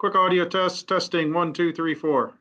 Quick audio test, testing 1, 2, 3, 4.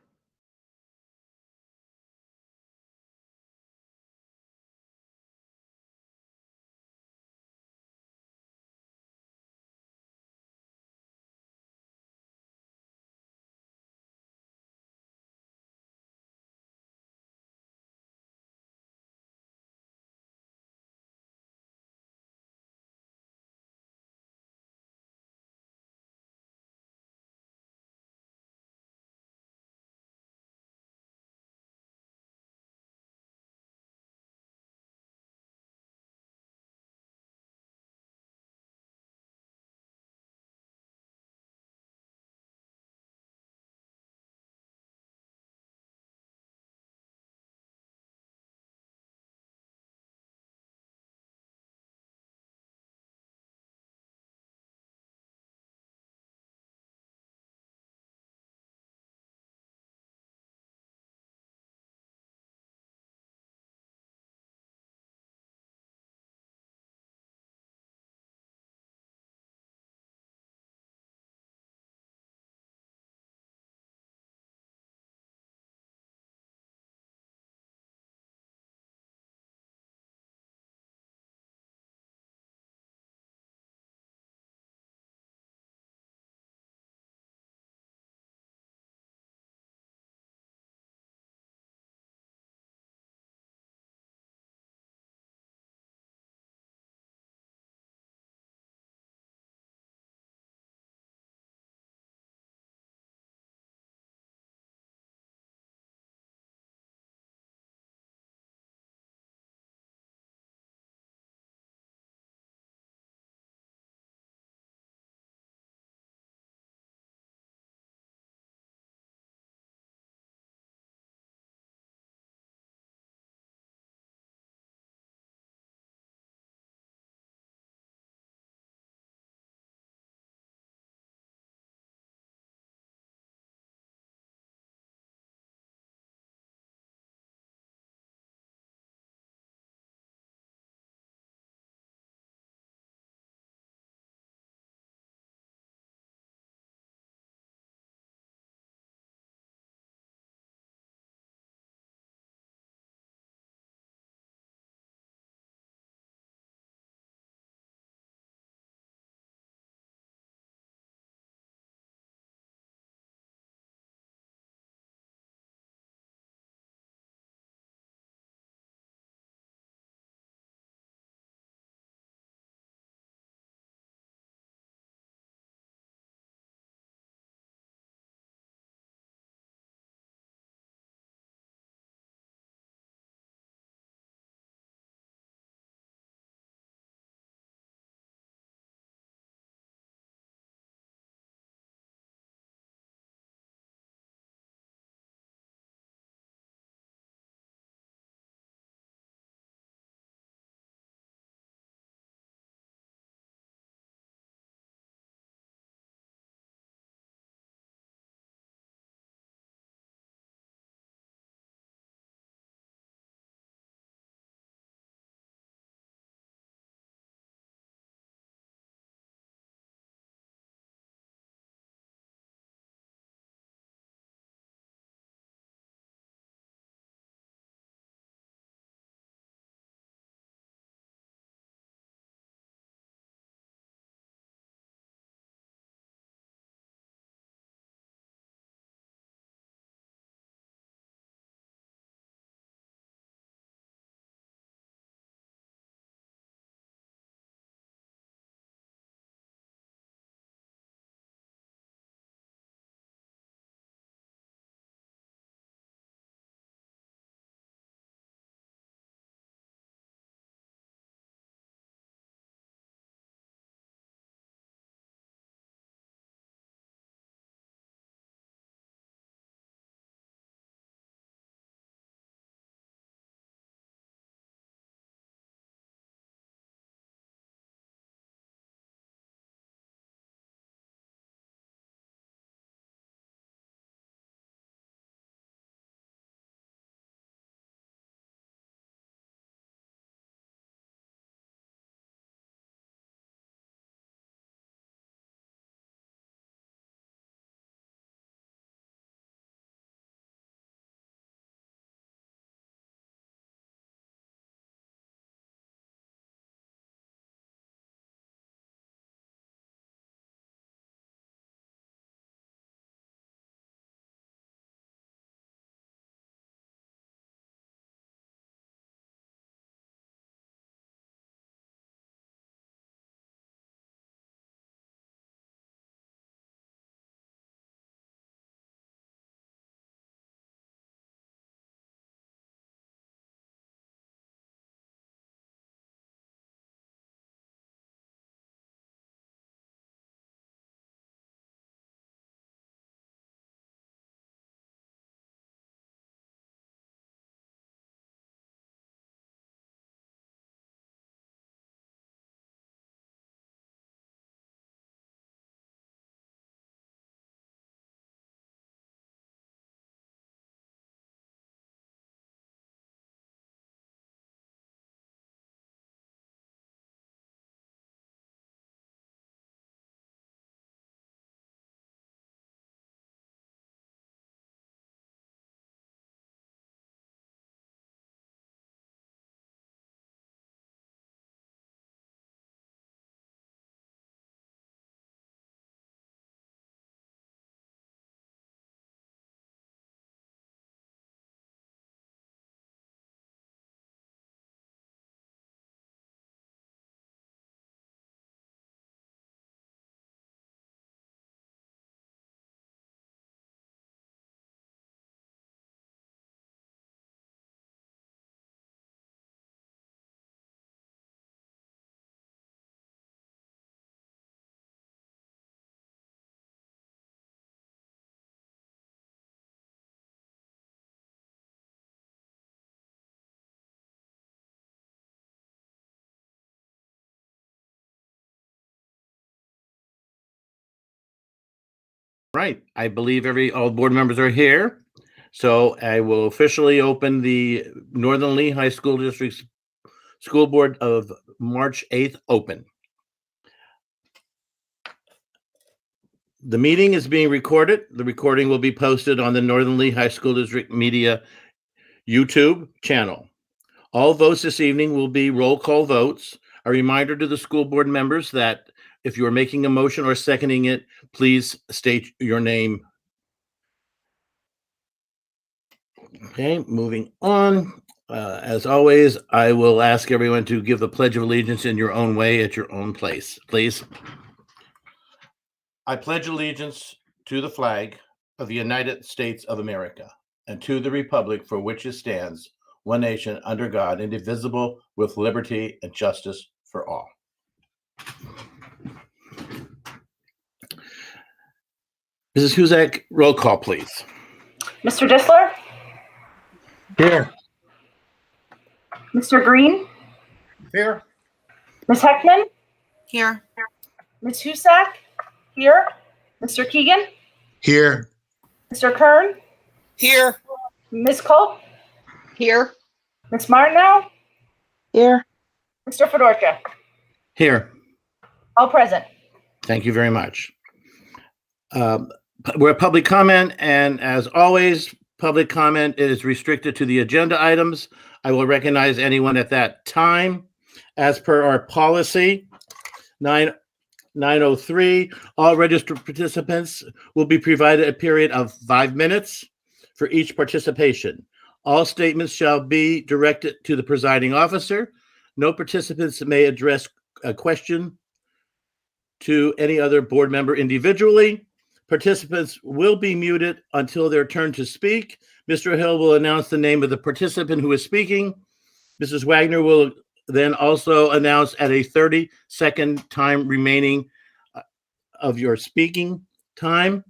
Right. I believe all board members are here. So I will officially open the Northern Lee High School District School Board of March 8th open. The meeting is being recorded. The recording will be posted on the Northern Lee High School District Media YouTube channel. All votes this evening will be roll call votes. A reminder to the school board members that if you are making a motion or seconding it, please state your name. Okay, moving on. As always, I will ask everyone to give the Pledge of Allegiance in your own way at your own place, please. I pledge allegiance to the flag of the United States of America and to the republic for which it stands, one nation under God, indivisible, with liberty and justice for all. Mrs. Huzak, roll call, please. Mr. Disler? Here. Mr. Green? Here. Ms. Heckman? Here. Ms. Husak? Here. Mr. Keegan? Here. Mr. Kern? Here. Ms. Culp? Here. Ms. Martineau? Here. Mr. Fedorcha? Here. All present. Thank you very much. We're at public comment, and as always, public comment is restricted to the agenda items. I will recognize anyone at that time. As per our policy, 903, all registered participants will be provided a period of 5 minutes for each participation. All statements shall be directed to the presiding officer. No participants may address a question to any other board member individually. Participants will be muted until their turn to speak. Mr. Hill will announce the name of the participant who is speaking. Mrs. Wagner will then also announce at a 30-second time remaining of your speaking time.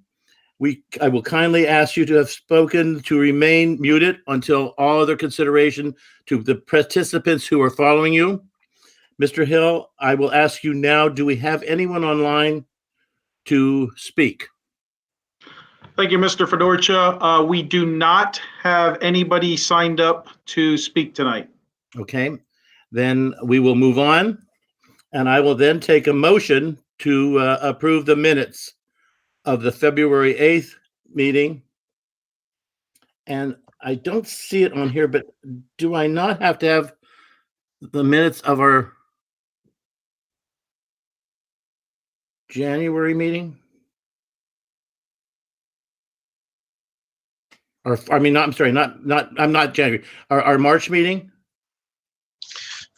I will kindly ask you to have spoken to remain muted until all other consideration to the participants who are following you. Mr. Hill, I will ask you now, do we have anyone online to speak? Thank you, Mr. Fedorcha. We do not have anybody signed up to speak tonight. Okay, then we will move on, and I will then take a motion to approve the minutes of the February 8th meeting. And I don't see it on here, but do I not have to have the minutes of our January meeting? Or, I mean, not, I'm sorry, I'm not January, our March meeting?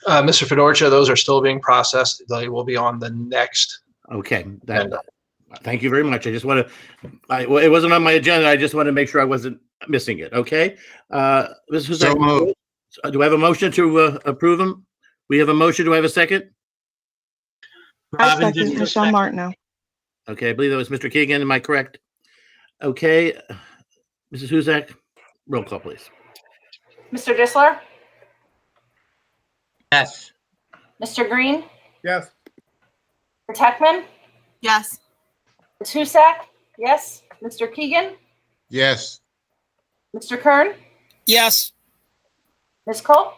Mr. Fedorcha, those are still being processed. They will be on the next. Okay, thank you very much. I just want to, it wasn't on my agenda. I just want to make sure I wasn't missing it. Okay. This was do I have a motion to approve them? We have a motion. Do I have a second? I second Michelle Martineau. Okay, I believe that was Mr. Keegan. Am I correct? Okay. Mrs. Huzak, roll call, please. Mr. Disler? Yes. Mr. Green? Yes. Ms. Heckman? Yes. Ms. Husak? Yes. Mr. Keegan? Yes. Mr. Kern? Yes. Ms. Culp?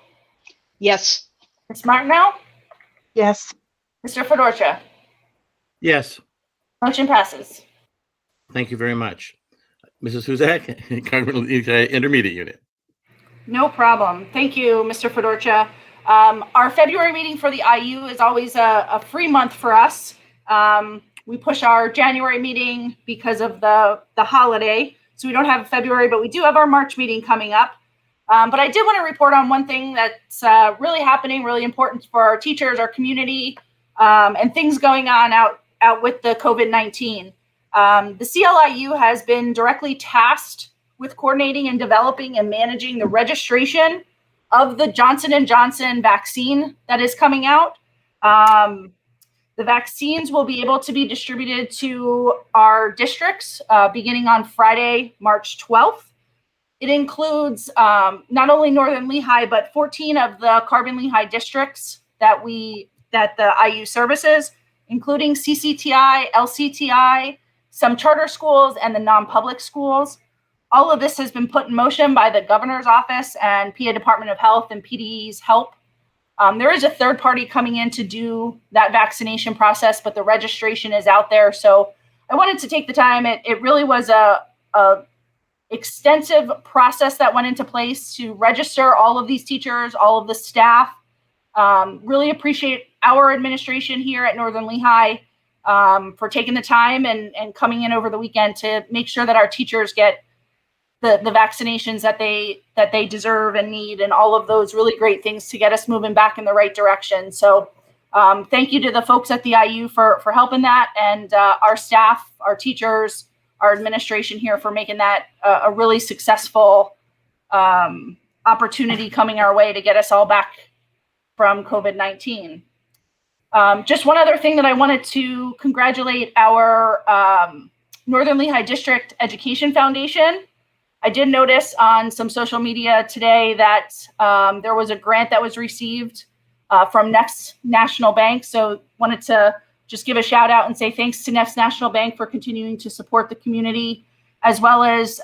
Yes. Ms. Martineau? Yes. Mr. Fedorcha? Yes. Motion passes. Thank you very much. Mrs. Huzak, Intermediate Unit. No problem. Thank you, Mr. Fedorcha. Our February meeting for the IU is always a free month for us. We push our January meeting because of the holiday, so we don't have February, but we do have our March meeting coming up. But I did want to report on one thing that's really happening, really important for our teachers, our community, and things going on out with the COVID-19. The CLIU has been directly tasked with coordinating and developing and managing the registration of the Johnson & Johnson vaccine that is coming out. The vaccines will be able to be distributed to our districts beginning on Friday, March 12th. It includes not only Northern Lehigh, but 14 of the Carbon Lehigh districts that the IU services, including CCTI, LCTI, some charter schools and the non-public schools. All of this has been put in motion by the governor's office and PA Department of Health and PDE's help. There is a third party coming in to do that vaccination process, but the registration is out there. So I wanted to take the time. It really was a extensive process that went into place to register all of these teachers, all of the staff. Really appreciate our administration here at Northern Lehigh for taking the time and coming in over the weekend to make sure that our teachers get the vaccinations that they deserve and need, and all of those really great things to get us moving back in the right direction. So thank you to the folks at the IU for helping that, and our staff, our teachers, our administration here for making that a really successful opportunity coming our way to get us all back from COVID-19. Just one other thing that I wanted to congratulate our Northern Lehigh District Education Foundation. I did notice on some social media today that there was a grant that was received from Next National Bank. So wanted to just give a shout out and say thanks to Next National Bank for continuing to support the community, as well as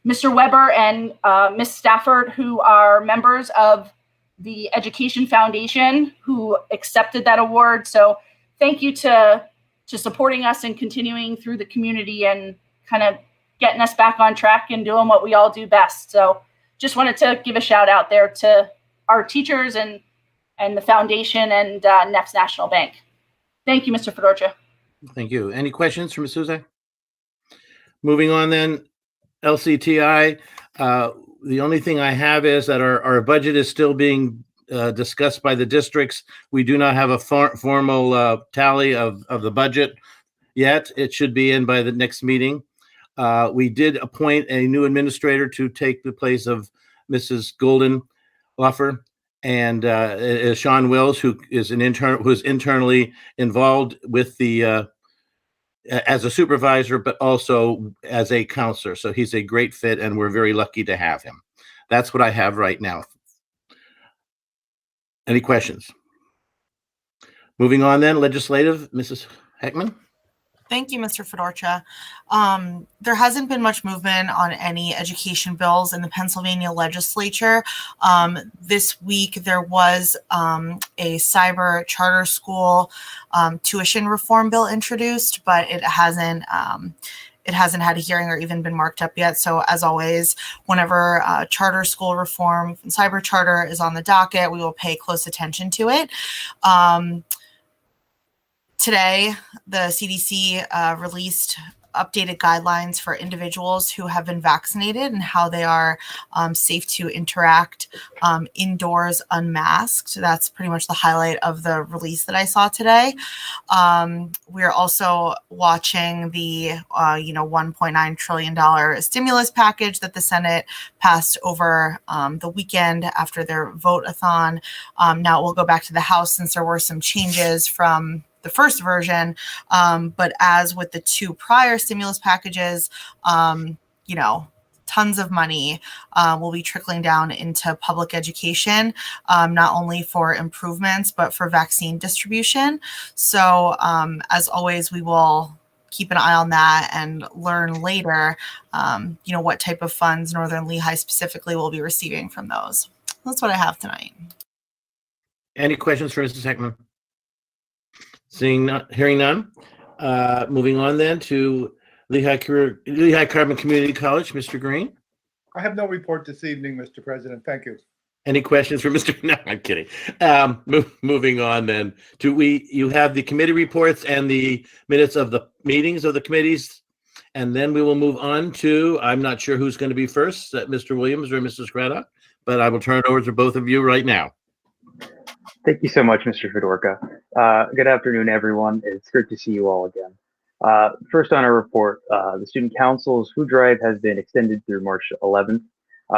Mr. Weber and Ms. Stafford, who are members of the Education Foundation, who accepted that award. So thank you to supporting us and continuing through the community and kind of getting us back on track and doing what we all do best. So just wanted to give a shout out there to our teachers and the foundation and Next National Bank. Thank you, Mr. Fedorcha. Thank you. Any questions from Ms. Souza? Moving on then, LCTI. The only thing I have is that our budget is still being discussed by the districts. We do not have a formal tally of the budget yet. It should be in by the next meeting. We did appoint a new administrator to take the place of Mrs. Golden Offer, and Sean Wills, who is internally involved with the as a supervisor, but also as a counselor. So he's a great fit, and we're very lucky to have him. That's what I have right now. Any questions? Moving on then, legislative, Mrs. Heckman. Thank you, Mr. Fedorcha. There hasn't been much movement on any education bills in the Pennsylvania legislature. This week, there was a cyber charter school tuition reform bill introduced, but it hasn't had a hearing or even been marked up yet. So as always, whenever charter school reform, cyber charter is on the docket, we will pay close attention to it. Today, the CDC released updated guidelines for individuals who have been vaccinated and how they are safe to interact indoors unmasked. That's pretty much the highlight of the release that I saw today. We're also watching the $1.9 trillion stimulus package that the Senate passed over the weekend after their vote-a-thon. Now it will go back to the House since there were some changes from the first version, but as with the two prior stimulus packages, tons of money will be trickling down into public education, not only for improvements, but for vaccine distribution. So as always, we will keep an eye on that and learn later, what type of funds Northern Lehigh specifically will be receiving from those. That's what I have tonight. Any questions for Mrs. Heckman? Hearing none. Moving on then to Lehigh Carbon Community College, Mr. Green. I have no report this evening, Mr. President. Thank you. Any questions for Mr. No, I'm kidding. Moving on then you have the committee reports and the minutes of the meetings of the committees, and then we will move on to, I'm not sure who's going to be first, Mr. Williams or Mrs. Craddock, but I will turn it over to both of you right now. Thank you so much, Mr. Fedorcha. Good afternoon, everyone. It's great to see you all again. First on our report, the Student Council's food drive has been extended through March 11th.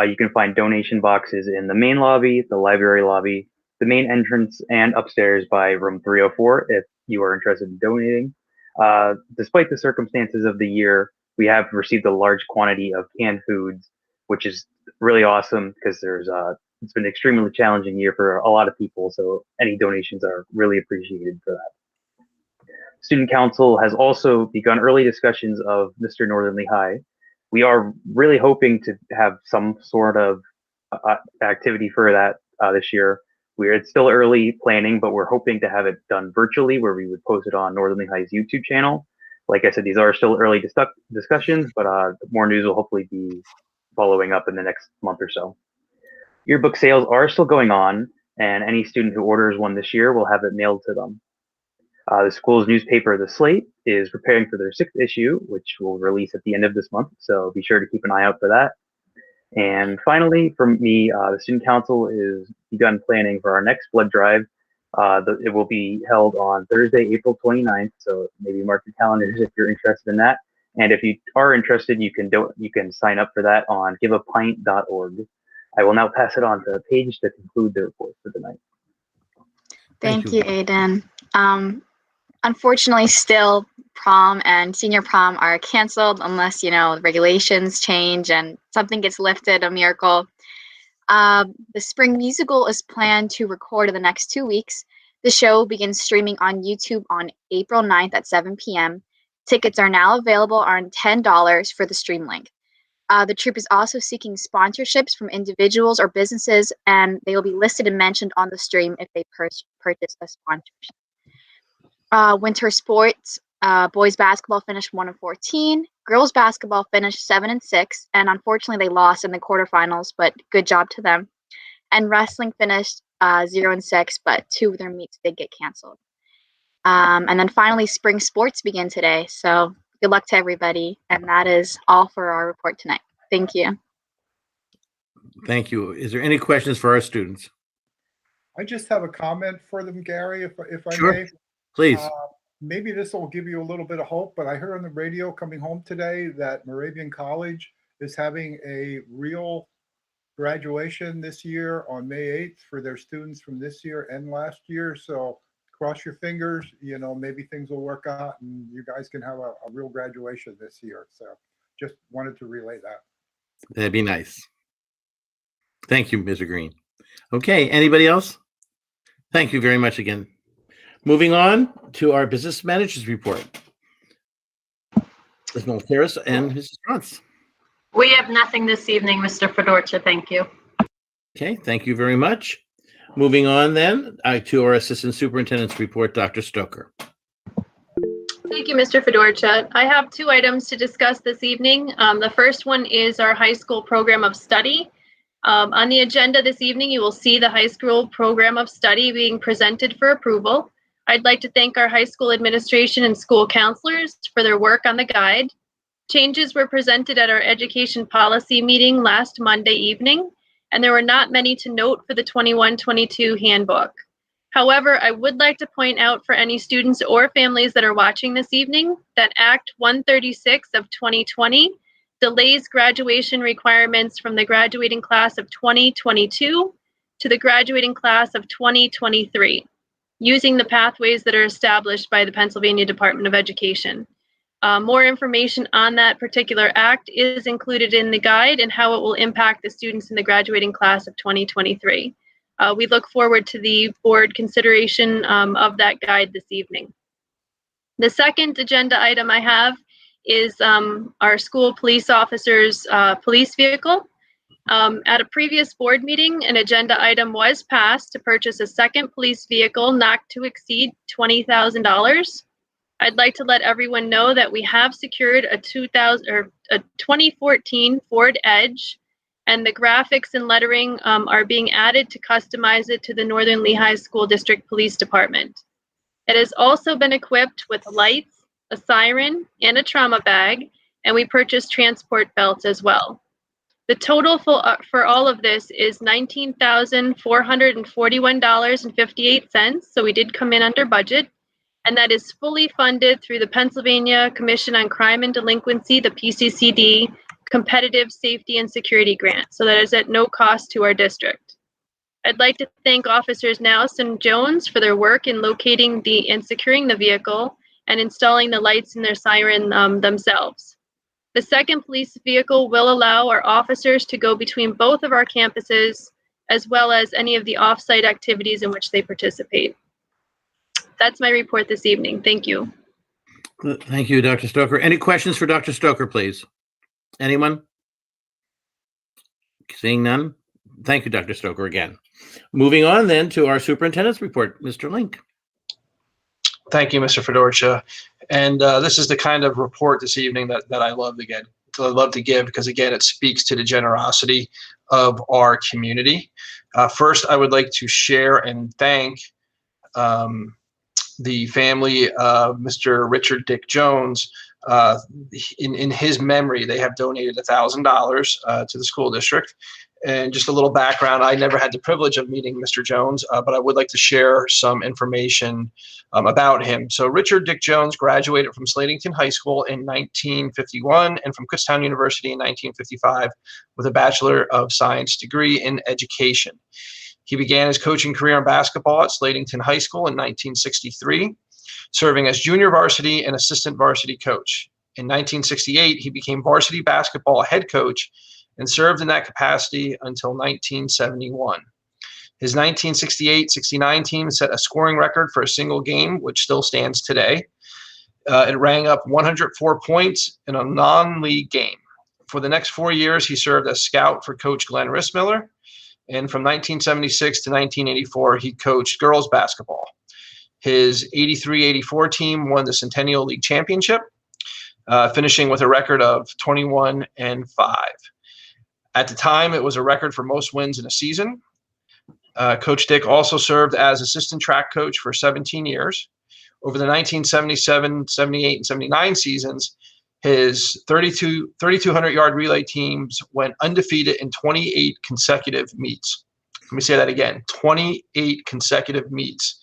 You can find donation boxes in the main lobby, the library lobby, the main entrance, and upstairs by room 304 if you are interested in donating. Despite the circumstances of the year, we have received a large quantity of canned foods, which is really awesome because it's been an extremely challenging year for a lot of people, so any donations are really appreciated for that. Student Council has also begun early discussions of Mr. Northern Lehigh. We are really hoping to have some sort of activity for that this year. It's still early planning, but we're hoping to have it done virtually, where we would post it on Northern Lehigh's YouTube channel. Like I said, these are still early discussions, but more news will hopefully be following up in the next month or so. Yearbook sales are still going on, and any student who orders one this year will have it mailed to them. The school's newspaper, The Slate, is preparing for their 6th issue, which will release at the end of this month, so be sure to keep an eye out for that. And finally, from me, the Student Council is begun planning for our next blood drive. It will be held on Thursday, April 29th, so maybe mark your calendars if you're interested in that. And if you are interested, you can sign up for that on giveapint.org. I will now pass it on to Paige to conclude the report for tonight. Thank you, Aiden. Unfortunately, still prom and senior prom are canceled unless, the regulations change and something gets lifted, a miracle. The spring musical is planned to record in the next 2 weeks. The show begins streaming on YouTube on April 9th at 7 p.m. Tickets are now available on $10 for the stream link. The troupe is also seeking sponsorships from individuals or businesses, and they will be listed and mentioned on the stream if they purchase a sponsorship. Winter sports, boys basketball finished 1-14, girls basketball finished 7-6, and unfortunately they lost in the quarterfinals, but good job to them. And wrestling finished 0-6, but 2 of their meets did get canceled. And then finally, spring sports begin today, so good luck to everybody. And that is all for our report tonight. Thank you. Thank you. Is there any questions for our students? I just have a comment for them, Gary, if I Sure. may. Please. Maybe this will give you a little bit of hope, but I heard on the radio coming home today that Moravian College is having a real graduation this year on May 8th for their students from this year and last year. So cross your fingers, maybe things will work out and you guys can have a real graduation this year. So just wanted to relay that. That'd be nice. Thank you, Mr. Green. Okay, anybody else? Thank you very much again. Moving on to our business managers report. Ms. Molteris and Mrs. Strauss. We have nothing this evening, Mr. Fedorcha. Thank you. Okay, thank you very much. Moving on then to our assistant superintendent's report, Dr. Stoker. Thank you, Mr. Fedorcha. I have 2 items to discuss this evening. The first one is our high school program of study. On the agenda this evening, you will see the high school program of study being presented for approval. I'd like to thank our high school administration and school counselors for their work on the guide. Changes were presented at our education policy meeting last Monday evening, and there were not many to note for the 21-22 handbook. However, I would like to point out for any students or families that are watching this evening that Act 136 of 2020 delays graduation requirements from the graduating class of 2022 to the graduating class of 2023, using the pathways that are established by the Pennsylvania Department of Education. More information on that particular act is included in the guide and how it will impact the students in the graduating class of 2023. We look forward to the board consideration of that guide this evening. The second agenda item I have is our school police officers' police vehicle. At a previous board meeting, an agenda item was passed to purchase a second police vehicle not to exceed $20,000. I'd like to let everyone know that we have secured a 2014 Ford Edge, and the graphics and lettering are being added to customize it to the Northern Lehigh School District Police Department. It has also been equipped with lights, a siren, and a trauma bag, and we purchased transport belts as well. The total for all of this is $19,441.58, so we did come in under budget. And that is fully funded through the Pennsylvania Commission on Crime and Delinquency, the PCCD, Competitive Safety and Security Grant. So that is at no cost to our district. I'd like to thank Officers Naus and Jones for their work in locating and securing the vehicle and installing the lights in their siren themselves. The second police vehicle will allow our officers to go between both of our campuses, as well as any of the off-site activities in which they participate. That's my report this evening. Thank you. Good. Thank you, Dr. Stoker. Any questions for Dr. Stoker, please? Anyone? Seeing none? Thank you, Dr. Stoker, again. Moving on then to our superintendent's report, Mr. Link. Thank you, Mr. Fedorcha. And this is the kind of report this evening that I love to give because, again, it speaks to the generosity of our community. First, I would like to share and thank the family of Mr. Richard Dick Jones. In his memory, they have donated $1,000 to the school district. And just a little background, I never had the privilege of meeting Mr. Jones, but I would like to share some information about him. So Richard Dick Jones graduated from Slatington High School in 1951 and from Kutztown University in 1955 with a Bachelor of Science degree in education. He began his coaching career in basketball at Slatington High School in 1963, serving as junior varsity and assistant varsity coach. In 1968, he became varsity basketball head coach and served in that capacity until 1971. His 1968-69 team set a scoring record for a single game, which still stands today. It rang up 104 points in a non-league game. For the next 4 years, he served as scout for Coach Glenn Rissmiller. And from 1976 to 1984, he coached girls basketball. His 83-84 team won the Centennial League Championship, finishing with a record of 21-5. At the time, it was a record for most wins in a season. Coach Dick also served as assistant track coach for 17 years. Over the 1977, 78, and 79 seasons, his 3,200-yard relay teams went undefeated in 28 consecutive meets. Let me say that again, 28 consecutive meets.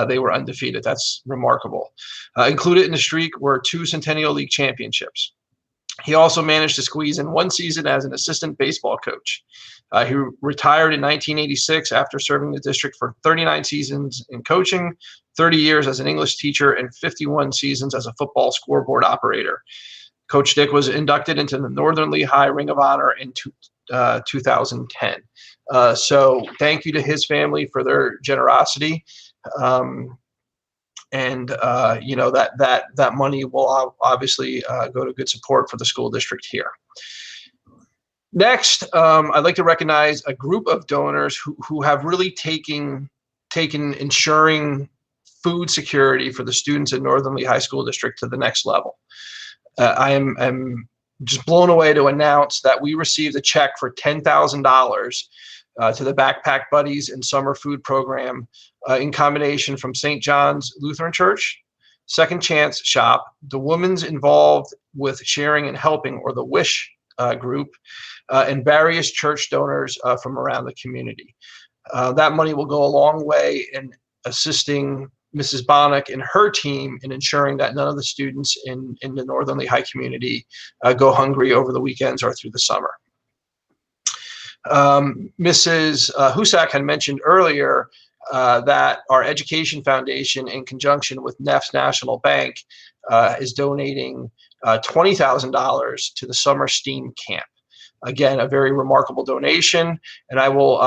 They were undefeated. That's remarkable. Included in the streak were 2 Centennial League championships. He also managed to squeeze in 1 season as an assistant baseball coach. He retired in 1986 after serving the district for 39 seasons in coaching, 30 years as an English teacher, and 51 seasons as a football scoreboard operator. Coach Dick was inducted into the Northern Lehigh Ring of Honor in 2010. So thank you to his family for their generosity. You know, that money will obviously go to good support for the school district here. Next, I'd like to recognize a group of donors who have really taken ensuring food security for the students in Northern Lehigh School District to the next level. I am just blown away to announce that we received a check for $10,000 to the Backpack Buddies and Summer Food Program in combination from St. John's Lutheran Church, Second Chance Shop, the Women's Involved with Sharing and Helping, or the WISH group, and various church donors from around the community. That money will go a long way in assisting Mrs. Bonnick and her team in ensuring that none of the students in the Northern Lehigh community go hungry over the weekends or through the summer. Mrs. Husak had mentioned earlier that our Education Foundation, in conjunction with NEF's National Bank, is donating $20,000 to the summer STEAM camp. Again, a very remarkable donation. And I will,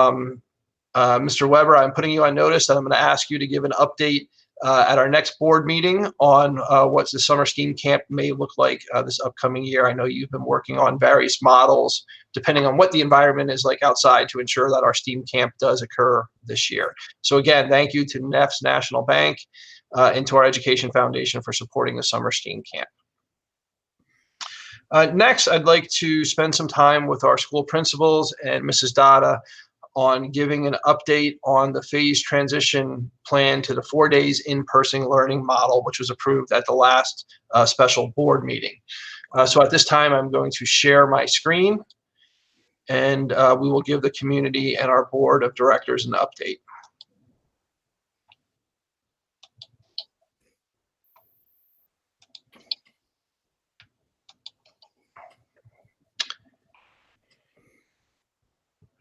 Mr. Weber, I'm putting you on notice that I'm going to ask you to give an update at our next board meeting on what the summer STEAM camp may look like this upcoming year. I know you've been working on various models, depending on what the environment is like outside, to ensure that our STEAM camp does occur this year. So again, thank you to NEF's National Bank and to our Education Foundation for supporting the summer STEAM camp. Next, I'd like to spend some time with our school principals and Mrs. Dada on giving an update on the phased transition plan to the 4 days in-person learning model, which was approved at the last special board meeting. So at this time, I'm going to share my screen, and we will give the community and our board of directors an update.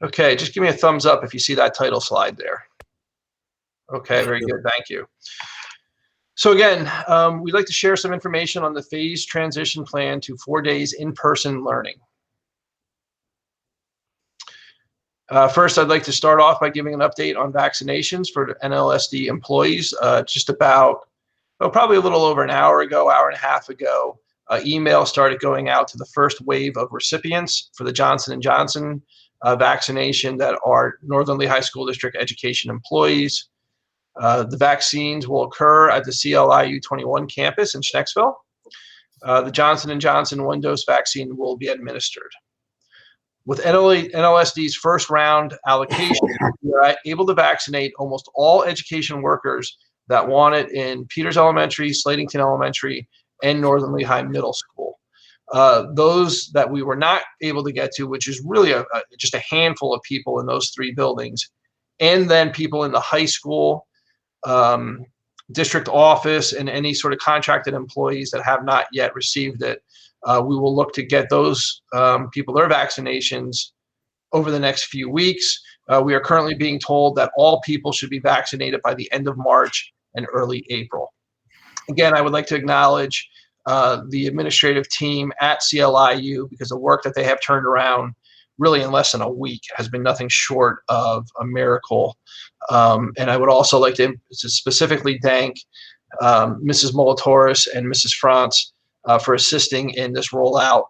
Okay, just give me a thumbs up if you see that title slide there. Okay, very good, thank you. So again, we'd like to share some information on the phased transition plan to 4 days in-person learning. First, I'd like to start off by giving an update on vaccinations for NLSD employees. Just about probably a little over an hour ago, hour and a half ago, email started going out to the first wave of recipients for the Johnson & Johnson vaccination that are Northern Lee High School District education employees. The vaccines will occur at the CLIU 21 campus in Schnecksville. The Johnson & Johnson one-dose vaccine will be administered. With NLSD's first round allocation, we are able to vaccinate almost all education workers that want it in Peters Elementary, Slatington Elementary, and Northern Lehigh Middle School. Those that we were not able to get to, which is really just a handful of people in those 3 buildings, and then people in the high school, district office, and any sort of contracted employees that have not yet received it. We will look to get those people their vaccinations over the next few weeks. We are currently being told that all people should be vaccinated by the end of March and early April. Again, I would like to acknowledge the administrative team at CLIU, because the work that they have turned around really in less than a week has been nothing short of a miracle. And I would also like to specifically thank Mrs. Molatoris and Mrs. France for assisting in this rollout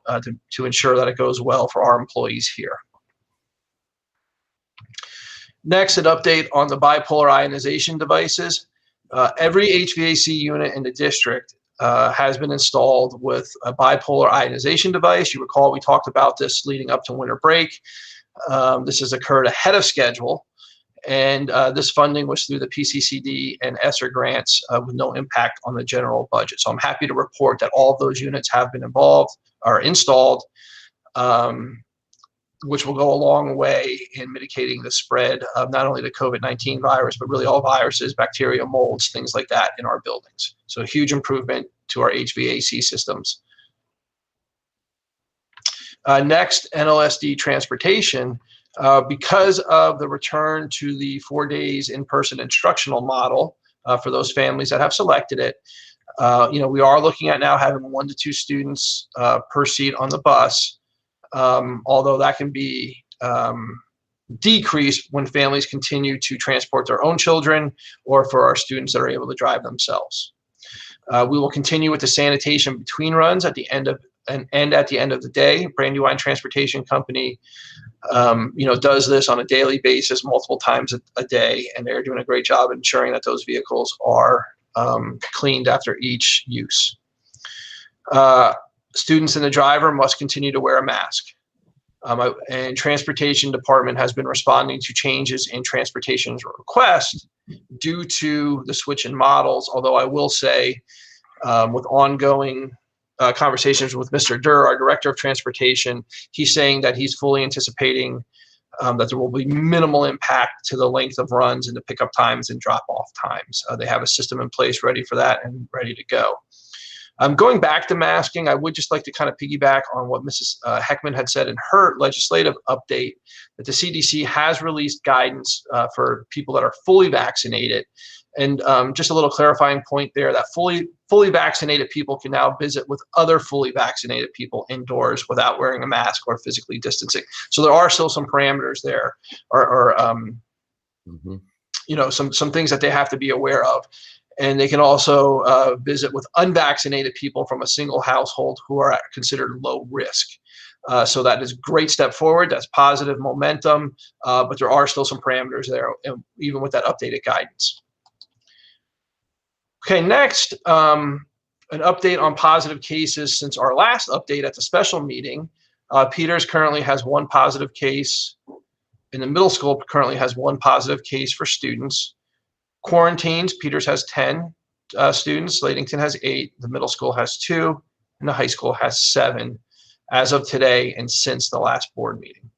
to ensure that it goes well for our employees here. Next, an update on the bipolar ionization devices. Every HVAC unit in the district has been installed with a bipolar ionization device. You recall we talked about this leading up to winter break. This has occurred ahead of schedule, and this funding was through the PCCD and ESSER grants with no impact on the general budget. So I'm happy to report that all of those units have been installed, which will go a long way in mitigating the spread of not only the COVID-19 virus, but really all viruses, bacteria, molds, things like that in our buildings. So a huge improvement to our HVAC systems. Next, NLSD transportation. Because of the return to the 4 days in-person instructional model for those families that have selected it, we are looking at now having 1 to 2 students per seat on the bus. Although that can be decreased when families continue to transport their own children, or for our students that are able to drive themselves. We will continue with the sanitation between runs at the end of at the end of the day. Brandywine Transportation Company, does this on a daily basis, multiple times a day, and they're doing a great job ensuring that those vehicles are cleaned after each use. Students and the driver must continue to wear a mask. And transportation department has been responding to changes in transportation's request due to the switch in models. Although I will say, with ongoing conversations with Mr. Durr, our director of transportation, he's saying that he's fully anticipating that there will be minimal impact to the length of runs and the pickup times and drop-off times. They have a system in place ready for that and ready to go. Going back to masking, I would just like to kind of piggyback on what Mrs. Heckman had said in her legislative update, that the CDC has released guidance for people that are fully vaccinated. And just a little clarifying point there, that fully vaccinated people can now visit with other fully vaccinated people indoors without wearing a mask or physically distancing. So there are still some parameters there, or some things that they have to be aware of. And they can also visit with unvaccinated people from a single household who are considered low risk. So that is a great step forward. That's positive momentum, but there are still some parameters there, even with that updated guidance. Okay, next, an update on positive cases since our last update at the special meeting. Peters currently has 1 positive case. In the middle school, currently has 1 positive case for students. Quarantines, Peters has 10 students, Slatington has 8, the middle school has 2, and the high school has 7 as of today and since the last board meeting.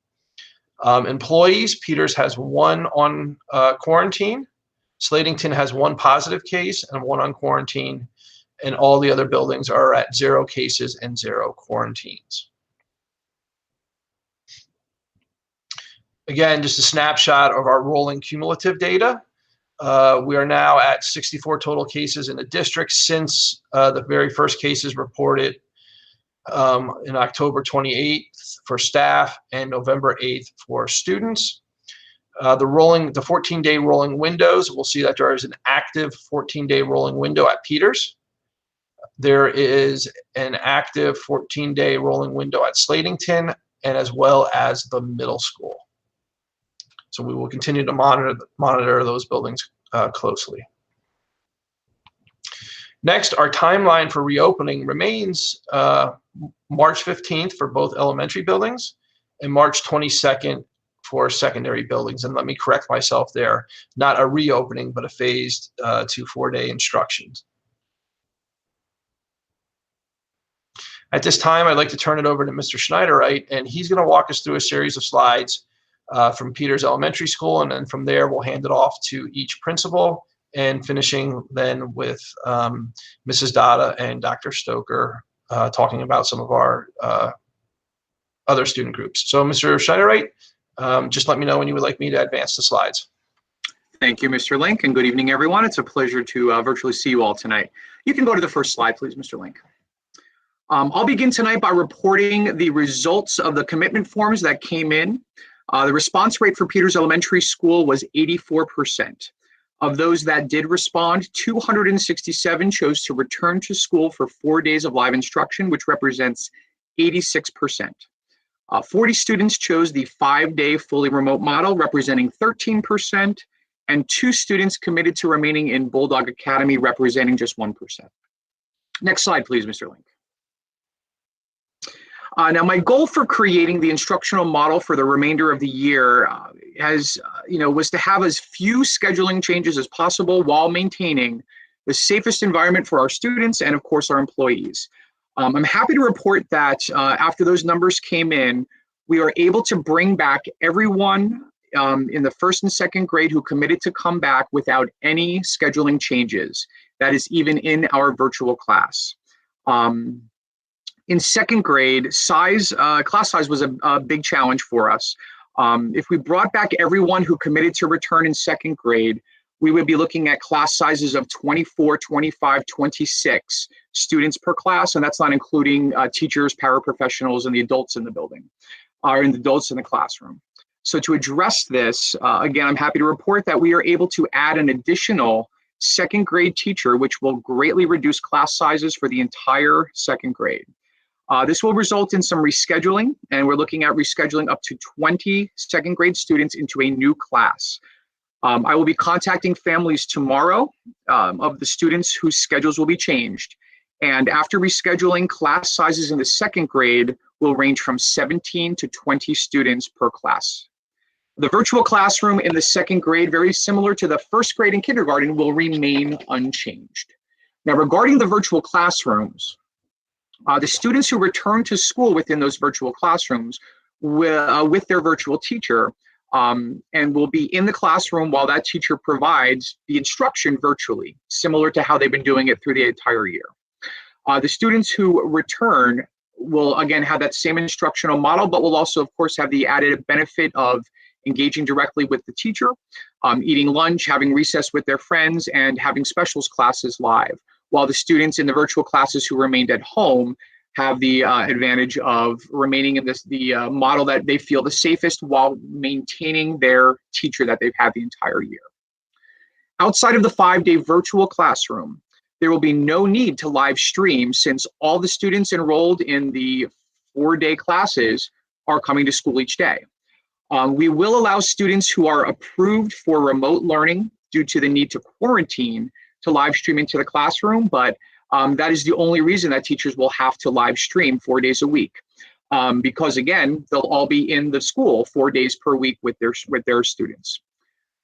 Employees, Peters has 1 on quarantine, Slatington has 1 positive case and 1 on quarantine, and all the other buildings are at 0 cases and 0 quarantines. Again, just a snapshot of our rolling cumulative data. We are now at 64 total cases in the district since the very first cases reported in October 28th for staff and November 8th for students. The 14-day rolling windows, we'll see that there is an active 14-day rolling window at Peters. There is an active 14-day rolling window at Slatington, and as well as the middle school. So we will continue to monitor those buildings closely. Next, our timeline for reopening remains March 15th for both elementary buildings and March 22nd for secondary buildings. And let me correct myself there, not a reopening, but a phased 2-4-day instructions. At this time, I'd like to turn it over to Mr. Schneiderite, and he's going to walk us through a series of slides from Peters Elementary School, and then from there, we'll hand it off to each principal, and finishing then with Mrs. Dada and Dr. Stoker talking about some of our other student groups. So, Mr. Schneiderite, just let me know when you would like me to advance the slides. Thank you, Mr. Link, and good evening, everyone. It's a pleasure to virtually see you all tonight. You can go to the first slide, please, Mr. Link. I'll begin tonight by reporting the results of the commitment forms that came in. The response rate for Peters Elementary School was 84%. Of those that did respond, 267 chose to return to school for 4 days of live instruction, which represents 86%. 40 students chose the 5-day fully remote model, representing 13%, and 2 students committed to remaining in Bulldog Academy, representing just 1%. Next slide, please, Mr. Link. Now, my goal for creating the instructional model for the remainder of the year was to have as few scheduling changes as possible while maintaining the safest environment for our students and, of course, our employees. I'm happy to report that after those numbers came in, we are able to bring back everyone in the first and second grade who committed to come back without any scheduling changes. That is even in our virtual class. In second grade, class size was a big challenge for us. If we brought back everyone who committed to return in second grade, we would be looking at class sizes of 24, 25, 26 students per class, and that's not including teachers, paraprofessionals, and the adults in the building, or the adults in the classroom. So to address this, again, I'm happy to report that we are able to add an additional second grade teacher, which will greatly reduce class sizes for the entire second grade. This will result in some rescheduling, and we're looking at rescheduling up to 20 second grade students into a new class. I will be contacting families tomorrow of the students whose schedules will be changed. And after rescheduling, class sizes in the second grade will range from 17 to 20 students per class. The virtual classroom in the second grade, very similar to the first grade and kindergarten, will remain unchanged. Now, regarding the virtual classrooms, the students who return to school within those virtual classrooms with their virtual teacher and will be in the classroom while that teacher provides the instruction virtually, similar to how they've been doing it through the entire year. The students who return will, again, have that same instructional model, but will also, of course, have the added benefit of engaging directly with the teacher, eating lunch, having recess with their friends, and having specials classes live, while the students in the virtual classes who remained at home have the advantage of remaining in the model that they feel the safest while maintaining their teacher that they've had the entire year. Outside of the 5-day virtual classroom, there will be no need to live stream since all the students enrolled in the 4-day classes are coming to school each day. We will allow students who are approved for remote learning due to the need to quarantine to live stream into the classroom, but that is the only reason that teachers will have to live stream 4 days a week, because again, they'll all be in the school 4 days per week with their students.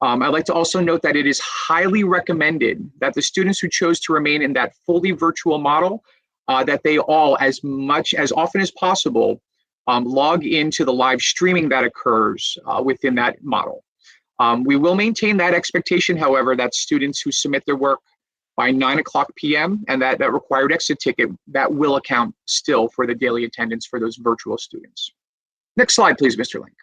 I'd like to also note that it is highly recommended that the students who chose to remain in that fully virtual model, that they all, as often as possible, log into the live streaming that occurs within that model. We will maintain that expectation, however, that students who submit their work by 9:00 p.m. and that required exit ticket, that will account still for the daily attendance for those virtual students. Next slide, please, Mr. Link.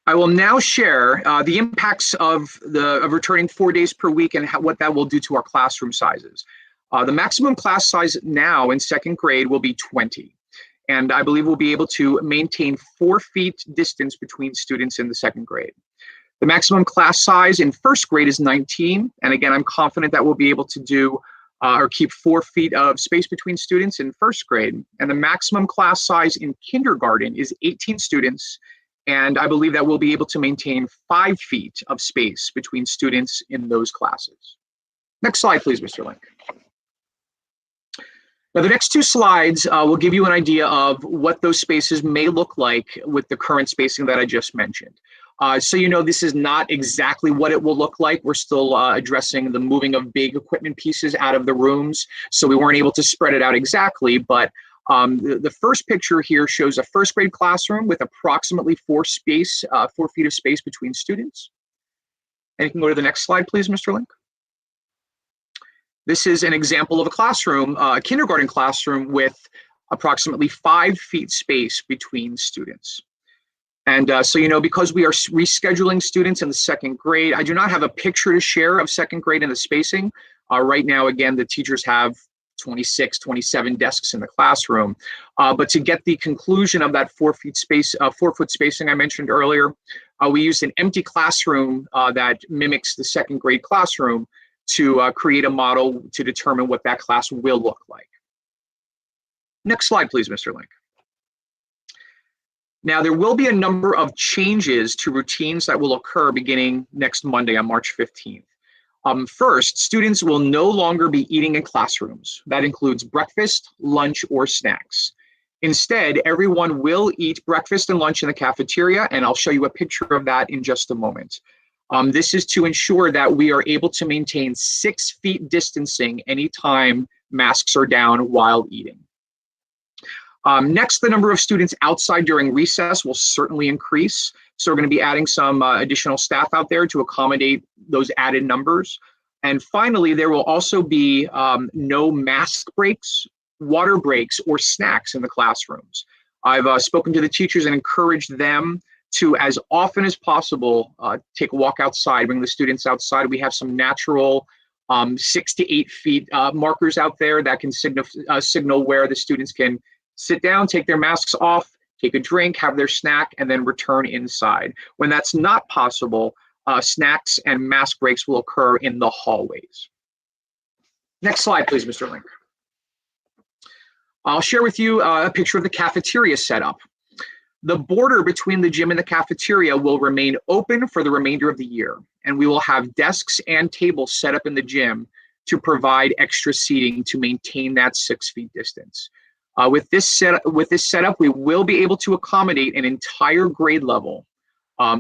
I will now share the impacts of returning 4 days per week and what that will do to our classroom sizes. The maximum class size now in second grade will be 20. And I believe we'll be able to maintain 4 feet distance between students in the second grade. The maximum class size in first grade is 19. And again, I'm confident that we'll be able to do or keep 4 feet of space between students in first grade. And the maximum class size in kindergarten is 18 students. And I believe that we'll be able to maintain 5 feet of space between students in those classes. Next slide, please, Mr. Link. Now, the next 2 slides will give you an idea of what those spaces may look like with the current spacing that I just mentioned. So you know this is not exactly what it will look like. We're still addressing the moving of big equipment pieces out of the rooms, so we weren't able to spread it out exactly. But the first picture here shows a first grade classroom with approximately 4 feet of space between students. And you can go to the next slide, please, Mr. Link. This is an example of a classroom, a kindergarten classroom with approximately 5 feet space between students. And so, you know, because we are rescheduling students in the second grade, I do not have a picture to share of second grade and the spacing. Right now, again, the teachers have 26, 27 desks in the classroom. But to get the conclusion of that 4 foot spacing I mentioned earlier, we used an empty classroom that mimics the second grade classroom to create a model to determine what that class will look like. Next slide, please, Mr. Link. Now, there will be a number of changes to routines that will occur beginning next Monday on March 15th. First, students will no longer be eating in classrooms. That includes breakfast, lunch, or snacks. Instead, everyone will eat breakfast and lunch in the cafeteria, and I'll show you a picture of that in just a moment. This is to ensure that we are able to maintain 6 feet distancing anytime masks are down while eating. Next, the number of students outside during recess will certainly increase. So we're going to be adding some additional staff out there to accommodate those added numbers. And finally, there will also be no mask breaks, water breaks, or snacks in the classrooms. I've spoken to the teachers and encouraged them to, as often as possible, take a walk outside, bring the students outside. We have some natural 6 to 8 feet markers out there that can signal where the students can sit down, take their masks off, take a drink, have their snack, and then return inside. When that's not possible, snacks and mask breaks will occur in the hallways. Next slide, please, Mr. Link. I'll share with you a picture of the cafeteria setup. The border between the gym and the cafeteria will remain open for the remainder of the year, and we will have desks and tables set up in the gym to provide extra seating to maintain that 6 feet distance. With this setup, we will be able to accommodate an entire grade level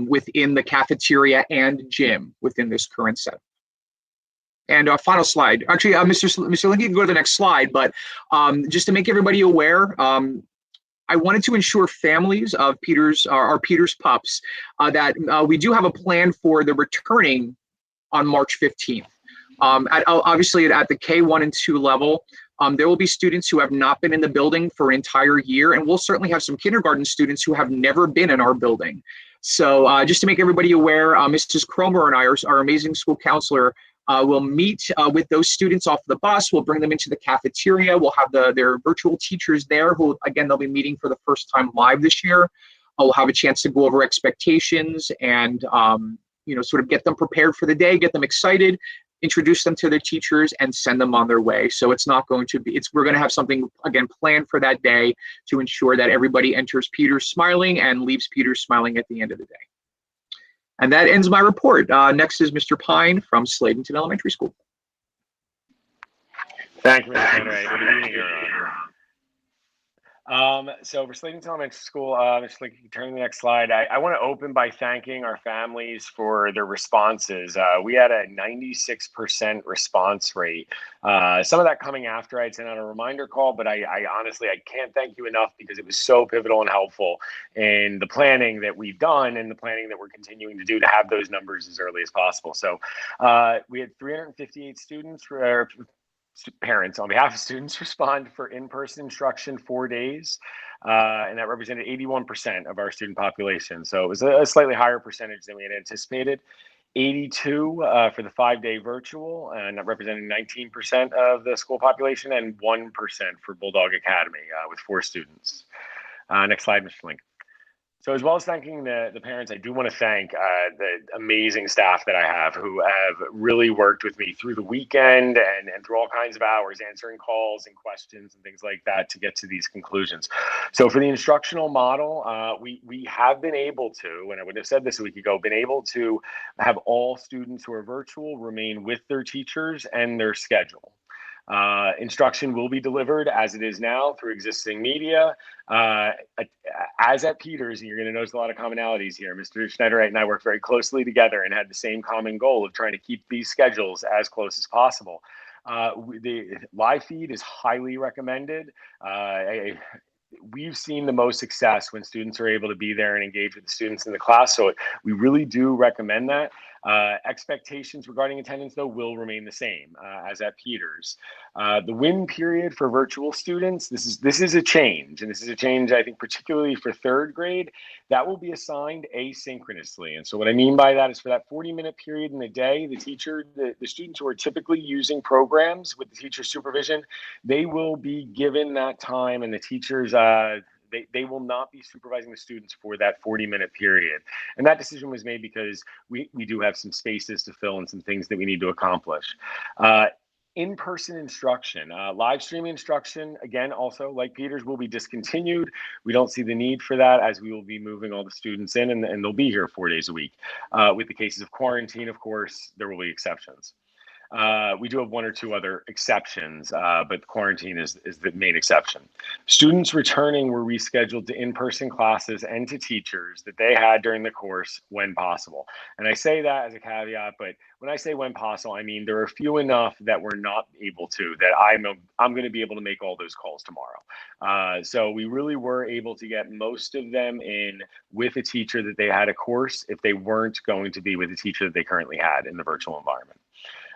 within the cafeteria and gym within this current setup. And our final slide. Actually, Mr. Link, you can go to the next slide, but just to make everybody aware, I wanted to ensure families of our Peter's pups that we do have a plan for the returning on March 15th. Obviously, at the K1 and 2 level, there will be students who have not been in the building for an entire year, and we'll certainly have some kindergarten students who have never been in our building. So just to make everybody aware, Mrs. Cromer and I, our amazing school counselor, will meet with those students off the bus. We'll bring them into the cafeteria. We'll have their virtual teachers there who, again, they'll be meeting for the first time live this year. We'll have a chance to go over expectations and, sort of get them prepared for the day, get them excited, introduce them to their teachers, and send them on their way. So it's not going to be, we're going to have something, again, planned for that day to ensure that everybody enters Peters smiling and leaves Peters smiling at the end of the day. And that ends my report. Next is Mr. Pine from Sladenton Elementary School. Thank you, Mr. Henry. Good evening, everyone. So for Sladenton Elementary School, just like turn to the next slide, I want to open by thanking our families for their responses. We had a 96% response rate. Some of that coming after I'd sent out a reminder call, but I honestly, I can't thank you enough because it was so pivotal and helpful in the planning that we've done and the planning that we're continuing to do to have those numbers as early as possible. So we had 358 students for parents on behalf of students respond for in-person instruction 4 days, and that represented 81% of our student population. So it was a slightly higher percentage than we had anticipated. 82 for the 5-day virtual, and that representing 19% of the school population, and 1% for Bulldog Academy with 4 students. Next slide, Mr. Link. So as well as thanking the parents, I do want to thank the amazing staff that I have who have really worked with me through the weekend and through all kinds of hours, answering calls and questions and things like that to get to these conclusions. So for the instructional model, we have been able to, and I would have said this a week ago, been able to have all students who are virtual remain with their teachers and their schedule. Instruction will be delivered as it is now through existing media. As at Peters, and you're going to notice a lot of commonalities here. Mr. Schneiderite and I worked very closely together and had the same common goal of trying to keep these schedules as close as possible. The live feed is highly recommended. We've seen the most success when students are able to be there and engage with the students in the class. So we really do recommend that. Expectations regarding attendance, though, will remain the same as at Peters. The win period for virtual students, this is a change, and this is a change, I think, particularly for third grade, that will be assigned asynchronously. And so what I mean by that is for that 40-minute period in the day, the students who are typically using programs with the teacher's supervision, they will be given that time, and the teachers, they will not be supervising the students for that 40-minute period. And that decision was made because we do have some spaces to fill and some things that we need to accomplish. In-person instruction, live streaming instruction, again, also like Peters, will be discontinued. We don't see the need for that as we will be moving all the students in and they'll be here 4 days a week. With the cases of quarantine, of course, there will be exceptions. We do have one or two other exceptions, but quarantine is the main exception. Students returning were rescheduled to in-person classes and to teachers that they had during the course when possible. And I say that as a caveat, but when I say when possible, I mean there are few enough that we're not able to, that I'm going to be able to make all those calls tomorrow. So we really were able to get most of them in with a teacher that they had a course if they weren't going to be with a teacher that they currently had in the virtual environment.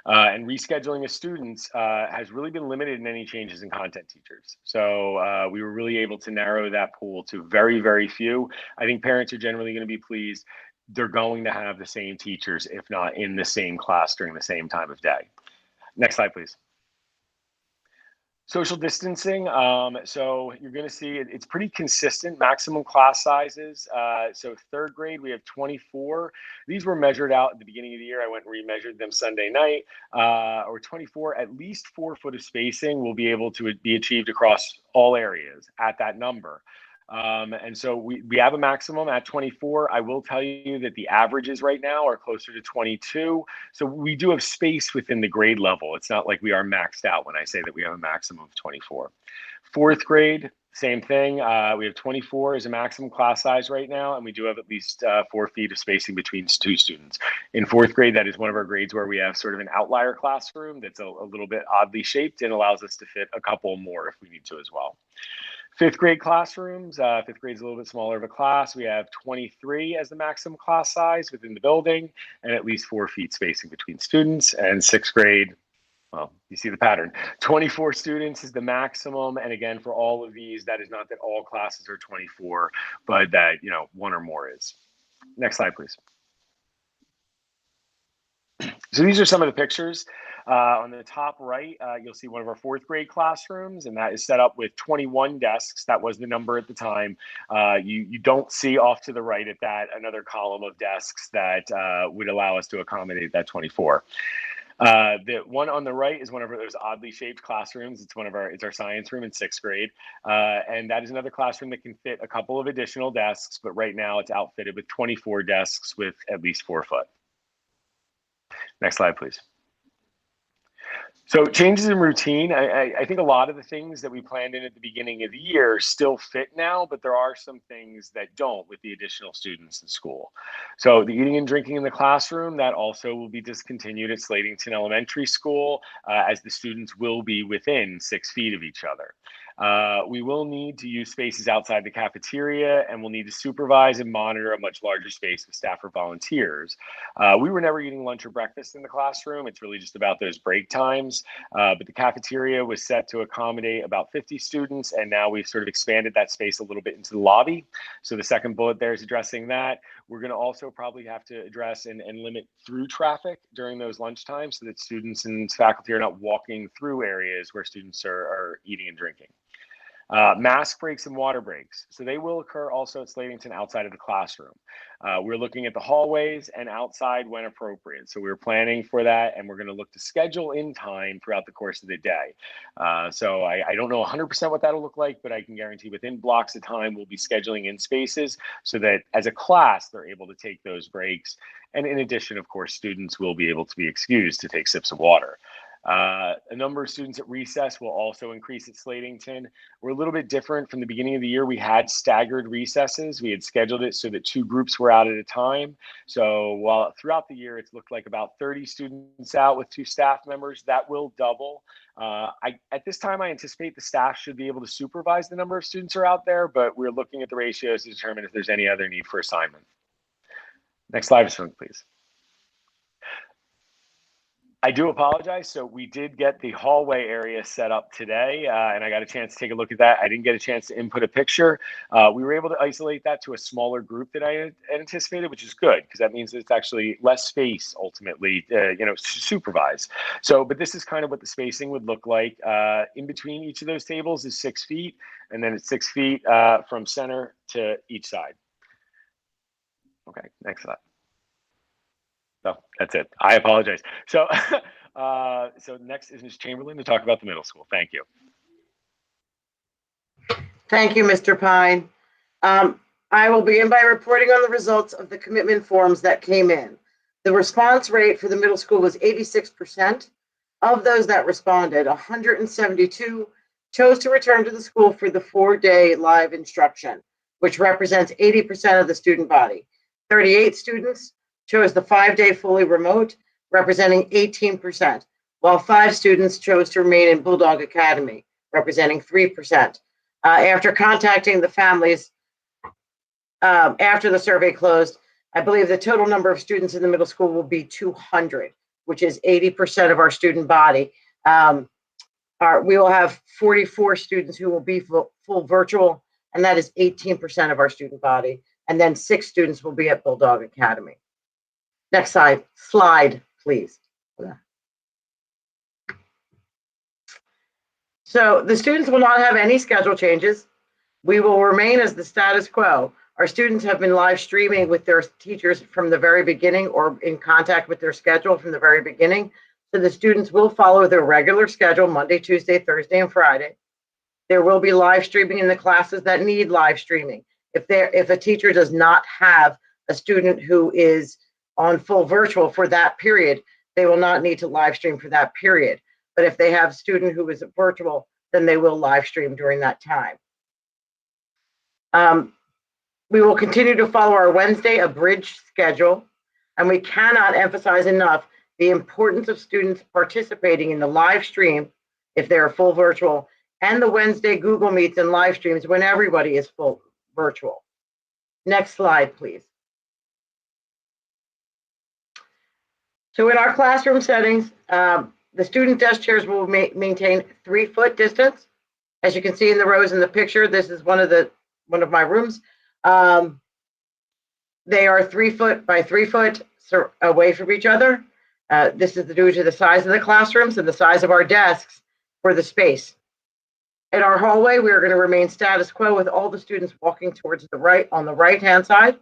And rescheduling of students has really been limited in any changes in content teachers. So we were really able to narrow that pool to very, very few. I think parents are generally going to be pleased. They're going to have the same teachers, if not in the same class during the same time of day. Next slide, please. Social distancing, so you're going to see it's pretty consistent, maximum class sizes. So third grade, we have 24. These were measured out at the beginning of the year. I went and remeasured them Sunday night, or 24, at least 4 foot of spacing will be able to be achieved across all areas at that number. And so we have a maximum at 24. I will tell you that the averages right now are closer to 22. So we do have space within the grade level. It's not like we are maxed out when I say that we have a maximum of 24. Fourth grade, same thing. We have 24 as a maximum class size right now, and we do have at least 4 feet of spacing between 2 students. In fourth grade, that is one of our grades where we have sort of an outlier classroom that's a little bit oddly shaped and allows us to fit a couple more if we need to as well. Fifth grade classrooms, fifth grade is a little bit smaller of a class. We have 23 as the maximum class size within the building and at least 4 feet spacing between students. And sixth grade, well, you see the pattern. 24 students is the maximum. And again, for all of these, that is not that all classes are 24, but that, one or more is. Next slide, please. So these are some of the pictures. On the top right, you'll see one of our fourth grade classrooms, and that is set up with 21 desks. That was the number at the time. You don't see off to the right at that another column of desks that would allow us to accommodate that 24. The one on the right is one of those oddly shaped classrooms. It's our science room in sixth grade. And that is another classroom that can fit a couple of additional desks, but right now it's outfitted with 24 desks with at least 4 foot. Next slide, please. So changes in routine, I think a lot of the things that we planned in at the beginning of the year still fit now, but there are some things that don't with the additional students in school. So the eating and drinking in the classroom, that also will be discontinued at Slatington Elementary School, as the students will be within 6 feet of each other. We will need to use spaces outside the cafeteria, and we'll need to supervise and monitor a much larger space with staff or volunteers. We were never eating lunch or breakfast in the classroom. It's really just about those break times. But the cafeteria was set to accommodate about 50 students, and now we've sort of expanded that space a little bit into the lobby. So the second bullet there is addressing that. We're going to also probably have to address and limit through traffic during those lunch times so that students and faculty are not walking through areas where students are eating and drinking. Mask breaks and water breaks. So they will occur also at Slatington outside of the classroom. We're looking at the hallways and outside when appropriate. So we're planning for that, and we're going to look to schedule in time throughout the course of the day. So I don't know 100% what that'll look like, but I can guarantee within blocks of time, we'll be scheduling in spaces so that as a class, they're able to take those breaks. And in addition, of course, students will be able to be excused to take sips of water. A number of students at recess will also increase at Slatington. We're a little bit different. From the beginning of the year, we had staggered recesses. We had scheduled it so that 2 groups were out at a time. So while throughout the year, it's looked like about 30 students out with 2 staff members, that will double. At this time, I anticipate the staff should be able to supervise the number of students who are out there, but we're looking at the ratios to determine if there's any other need for assignment. Next slide, please. I do apologize. So we did get the hallway area set up today, and I got a chance to take a look at that. I didn't get a chance to input a picture. We were able to isolate that to a smaller group than I had anticipated, which is good because that means it's actually less space ultimately, to supervise. So, but this is kind of what the spacing would look like. In between each of those tables is 6 feet, and then it's 6 feet from center to each side. Okay, next slide. No, that's it. I apologize. So, so next is Ms. Chamberlain to talk about the middle school. Thank you. Thank you, Mr. Pine. I will begin by reporting on the results of the commitment forms that came in. The response rate for the middle school was 86%. Of those that responded, 172 chose to return to the school for the 4-day live instruction, which represents 80% of the student body. 38 students chose the 5-day fully remote, representing 18%, while 5 students chose to remain in Bulldog Academy, representing 3%. After contacting the families after the survey closed, I believe the total number of students in the middle school will be 200, which is 80% of our student body. We will have 44 students who will be full virtual, and that is 18% of our student body. And then 6 students will be at Bulldog Academy. Next slide, please. So the students will not have any schedule changes. We will remain as the status quo. Our students have been live streaming with their teachers from the very beginning or in contact with their schedule from the very beginning. So the students will follow their regular schedule, Monday, Tuesday, Thursday, and Friday. There will be live streaming in the classes that need live streaming. If a teacher does not have a student who is on full virtual for that period, they will not need to live stream for that period. But if they have a student who is virtual, then they will live stream during that time. We will continue to follow our Wednesday abridged schedule, and we cannot emphasize enough the importance of students participating in the live stream if they're full virtual, and the Wednesday Google Meets and live streams when everybody is full virtual. Next slide, please. So in our classroom settings, the student desk chairs will maintain 3-foot distance. As you can see in the rows in the picture, this is one of my rooms. They are 3 foot by 3 foot away from each other. This is due to the size of the classrooms and the size of our desks for the space. In our hallway, we are going to remain status quo with all the students walking towards the right on the right-hand side.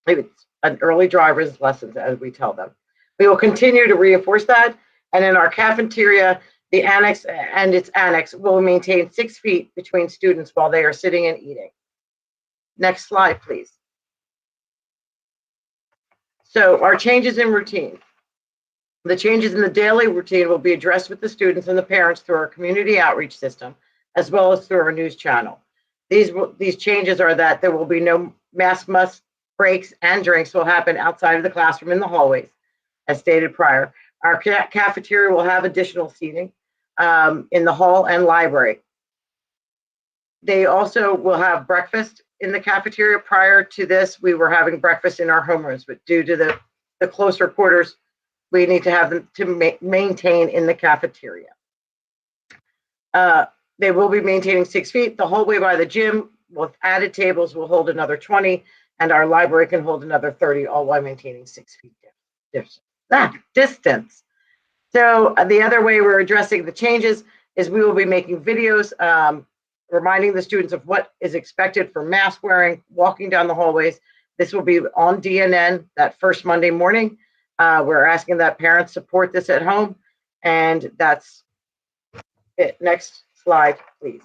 It's an early driver's lessons, as we tell them. We will continue to reinforce that. And in our cafeteria, the annex and its annex will maintain 6 feet between students while they are sitting and eating. Next slide, please. So our changes in routine. The changes in the daily routine will be addressed with the students and the parents through our community outreach system, as well as through our news channel. These changes are that there will be no mask must breaks and drinks will happen outside of the classroom in the hallways, as stated prior. Our cafeteria will have additional seating in the hall and library. They also will have breakfast in the cafeteria. Prior to this, we were having breakfast in our homerooms, but due to the closer quarters, we need to have them to maintain in the cafeteria. They will be maintaining 6 feet. The hallway by the gym with added tables will hold another 20, and our library can hold another 30, all while maintaining 6 feet distance. So the other way we're addressing the changes is we will be making videos reminding the students of what is expected for mask wearing, walking down the hallways. This will be on DNN that first Monday morning. We're asking that parents support this at home, and that's it. Next slide, please.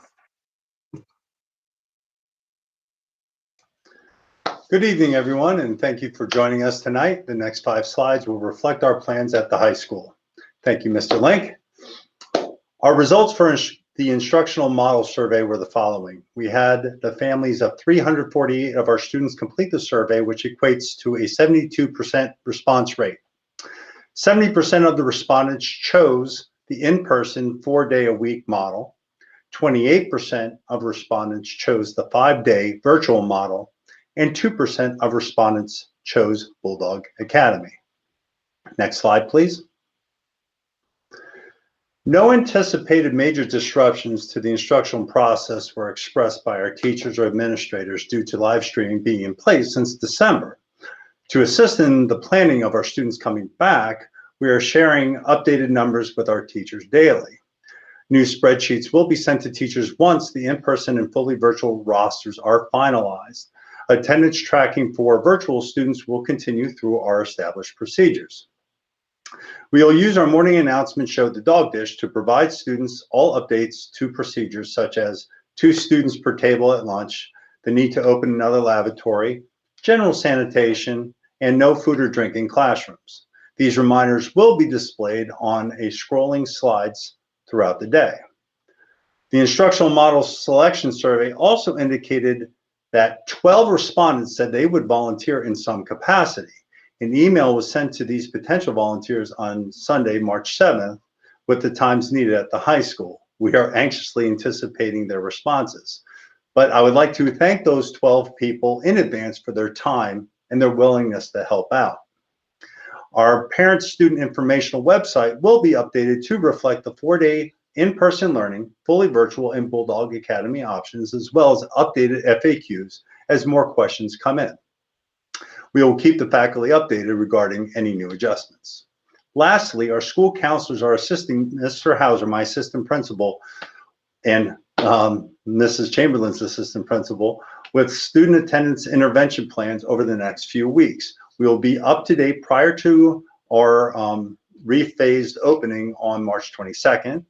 Good evening, everyone, and thank you for joining us tonight. The next 5 slides will reflect our plans at the high school. Thank you, Mr. Link. Our results for the instructional model survey were the following. We had the families of 348 of our students complete the survey, which equates to a 72% response rate. 70% of the respondents chose the in-person 4-day-a-week model. 28% of respondents chose the 5-day virtual model, and 2% of respondents chose Bulldog Academy. Next slide, please. No anticipated major disruptions to the instructional process were expressed by our teachers or administrators due to live streaming being in place since December. To assist in the planning of our students coming back, we are sharing updated numbers with our teachers daily. New spreadsheets will be sent to teachers once the in-person and fully virtual rosters are finalized. Attendance tracking for virtual students will continue through our established procedures. We will use our morning announcement show, The Dog Dish, to provide students all updates to procedures such as 2 students per table at lunch, the need to open another lavatory, general sanitation, and no food or drink in classrooms. These reminders will be displayed on a scrolling slides throughout the day. The instructional model selection survey also indicated that 12 respondents said they would volunteer in some capacity. An email was sent to these potential volunteers on Sunday, March 7th, with the times needed at the high school. We are anxiously anticipating their responses. But I would like to thank those 12 people in advance for their time and their willingness to help out. Our parent-student informational website will be updated to reflect the 4-day in-person learning, fully virtual, and Bulldog Academy options, as well as updated FAQs as more questions come in. We will keep the faculty updated regarding any new adjustments. Lastly, our school counselors are assisting Mr. Hauser, my assistant principal, and Mrs. Chamberlain's assistant principal, with student attendance intervention plans over the next few weeks. We will be up to date prior to our rephased opening on March 22nd.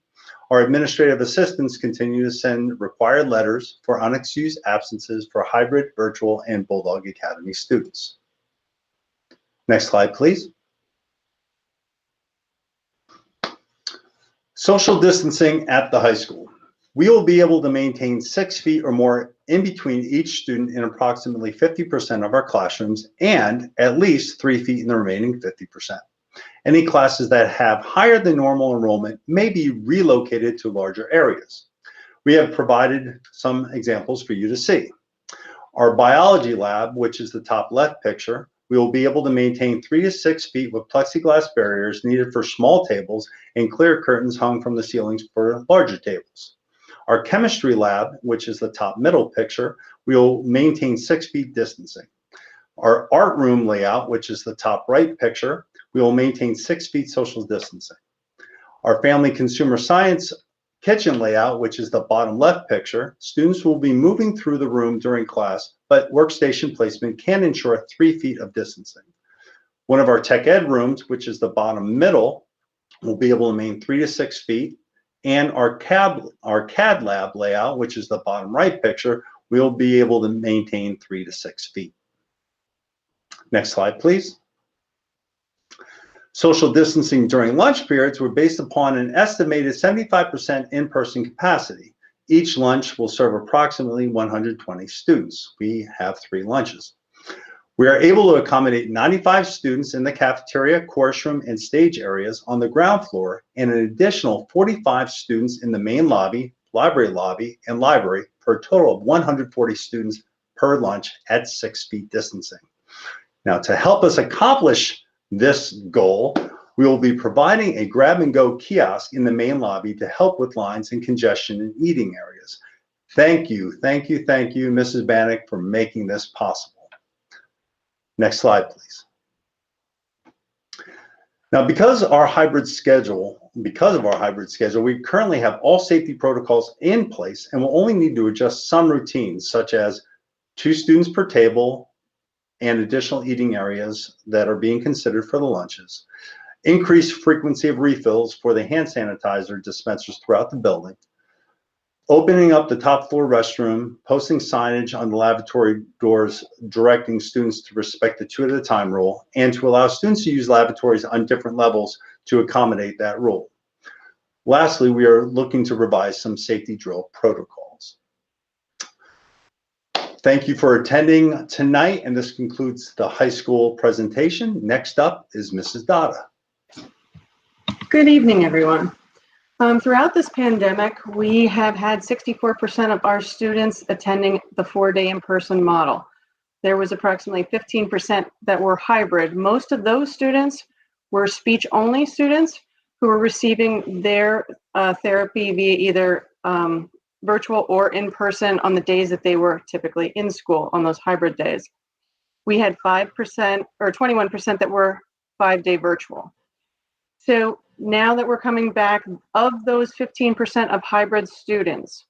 Our administrative assistants continue to send required letters for unexcused absences for hybrid, virtual, and Bulldog Academy students. Next slide, please. Social distancing at the high school. We will be able to maintain 6 feet or more in between each student in approximately 50% of our classrooms and at least 3 feet in the remaining 50%. Any classes that have higher than normal enrollment may be relocated to larger areas. We have provided some examples for you to see. Our biology lab, which is the top left picture, we will be able to maintain 3 to 6 feet with plexiglass barriers needed for small tables and clear curtains hung from the ceilings for larger tables. Our chemistry lab, which is the top middle picture, we will maintain 6 feet distancing. Our art room layout, which is the top right picture, we will maintain 6 feet social distancing. Our family consumer science kitchen layout, which is the bottom left picture, students will be moving through the room during class, but workstation placement can ensure 3 feet of distancing. One of our tech ed rooms, which is the bottom middle, will be able to maintain 3 to 6 feet. And our CAD lab layout, which is the bottom right picture, we'll be able to maintain 3 to 6 feet. Next slide, please. Social distancing during lunch periods were based upon an estimated 75% in-person capacity. Each lunch will serve approximately 120 students. We have 3 lunches. We are able to accommodate 95 students in the cafeteria, course room, and stage areas on the ground floor, and an additional 45 students in the main lobby, library lobby, and library, for a total of 140 students per lunch at 6 feet distancing. Now, to help us accomplish this goal, we will be providing a grab-and-go kiosk in the main lobby to help with lines and congestion in eating areas. Thank you, Mrs. Bannock, for making this possible. Next slide, please. Now, because of our hybrid schedule, we currently have all safety protocols in place and will only need to adjust some routines, such as 2 students per table and additional eating areas that are being considered for the lunches, increased frequency of refills for the hand sanitizer dispensers throughout the building, opening up the top floor restroom, posting signage on the lavatory doors directing students to respect the 2 at a time rule, and to allow students to use lavatories on different levels to accommodate that rule. Lastly, we are looking to revise some safety drill protocols. Thank you for attending tonight, and this concludes the high school presentation. Next up is Mrs. Dada. Good evening, everyone. Throughout this pandemic, we have had 64% of our students attending the 4-day in-person model. There was approximately 15% that were hybrid. Most of those students were speech-only students who were receiving their therapy via either virtual or in-person on the days that they were typically in school on those hybrid days. We had 5% or 21% that were 5-day virtual. So now that we're coming back, of those 15% of hybrid students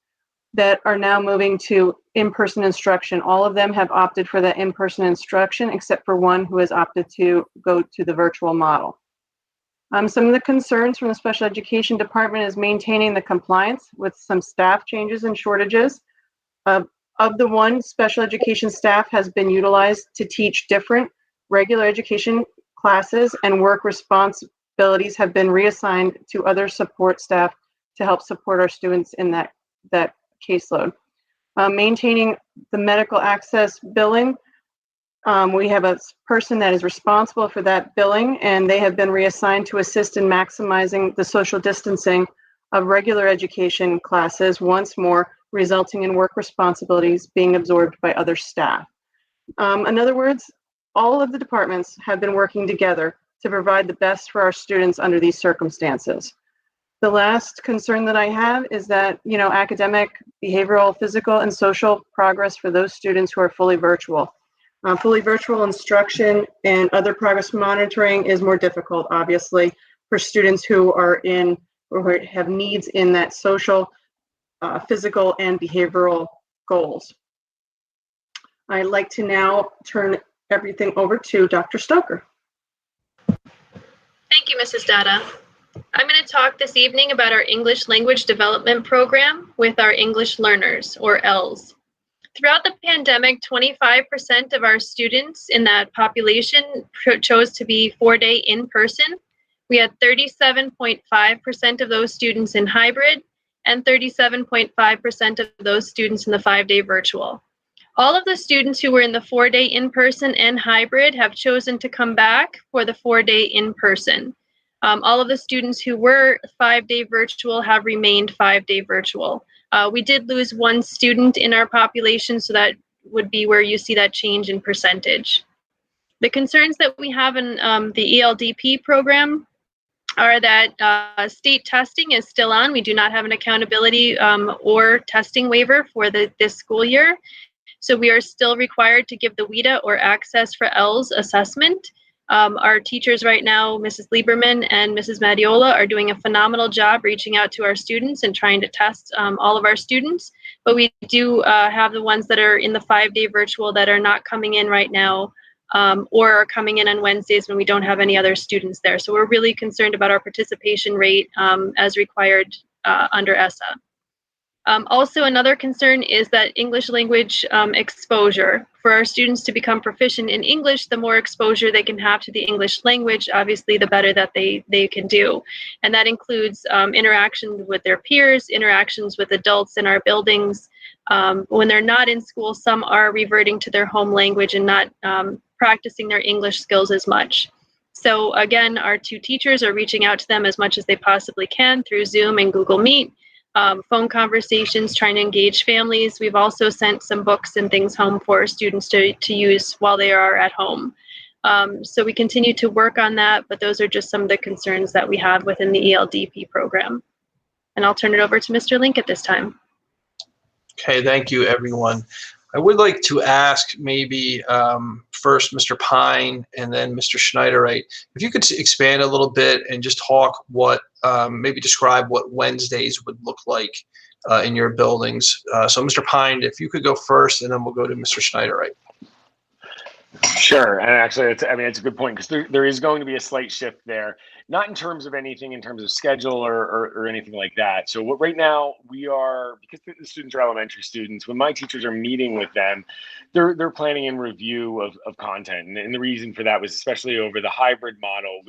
that are now moving to in-person instruction, all of them have opted for the in-person instruction, except for one who has opted to go to the virtual model. Some of the concerns from the special education department is maintaining the compliance with some staff changes and shortages. Of the one, special education staff has been utilized to teach different regular education classes, and work responsibilities have been reassigned to other support staff to help support our students in that caseload. Maintaining the medical access billing. We have a person that is responsible for that billing, and they have been reassigned to assist in maximizing the social distancing of regular education classes, once more resulting in work responsibilities being absorbed by other staff. In other words, all of the departments have been working together to provide the best for our students under these circumstances. The last concern that I have is that, academic, behavioral, physical, and social progress for those students who are fully virtual. Fully virtual instruction and other progress monitoring is more difficult, obviously, for students who are in or who have needs in that social, physical, and behavioral goals. I'd like to now turn everything over to Dr. Stoker. Thank you, Mrs. Dada. I'm going to talk this evening about our English Language Development Program with our English learners, or ELs. Throughout the pandemic, 25% of our students in that population chose to be 4-day in person. We had 37.5% of those students in hybrid and 37.5% of those students in the 5-day virtual. All of the students who were in the 4-day in person and hybrid have chosen to come back for the 4-day in person. All of the students who were 5-day virtual have remained 5-day virtual. We did lose one student in our population, so that would be where you see that change in percentage. The concerns that we have in the ELDP program are that state testing is still on. We do not have an accountability or testing waiver for this school year. So we are still required to give the WIDA or Access for ELS assessment. Our teachers right now, Mrs. Lieberman and Mrs. Madiola, are doing a phenomenal job reaching out to our students and trying to test all of our students. But we do have the ones that are in the 5-day virtual that are not coming in right now, or are coming in on Wednesdays when we don't have any other students there. So we're really concerned about our participation rate as required under ESSA. Also, another concern is that English language exposure. For our students to become proficient in English, the more exposure they can have to the English language, obviously the better that they can do. And that includes interactions with their peers, interactions with adults in our buildings. When they're not in school, some are reverting to their home language and not practicing their English skills as much. So again, our 2 teachers are reaching out to them as much as they possibly can through Zoom and Google Meet. Phone conversations, trying to engage families. We've also sent some books and things home for students to use while they are at home. So we continue to work on that, but those are just some of the concerns that we have within the ELDP program. And I'll turn it over to Mr. Link at this time. Okay, thank you, everyone. I would like to ask maybe first Mr. Pine and then Mr. Schneiderite. If you could expand a little bit and just talk maybe describe what Wednesdays would look like in your buildings. So Mr. Pine, if you could go first, and then we'll go to Mr. Schneiderite. Sure, and actually, it's a good point, because there is going to be a slight shift there, not in terms of anything in terms of schedule or anything like that. So right now because the students are elementary students, when my teachers are meeting with them, they're planning in review of content, and the reason for that was especially over the hybrid model.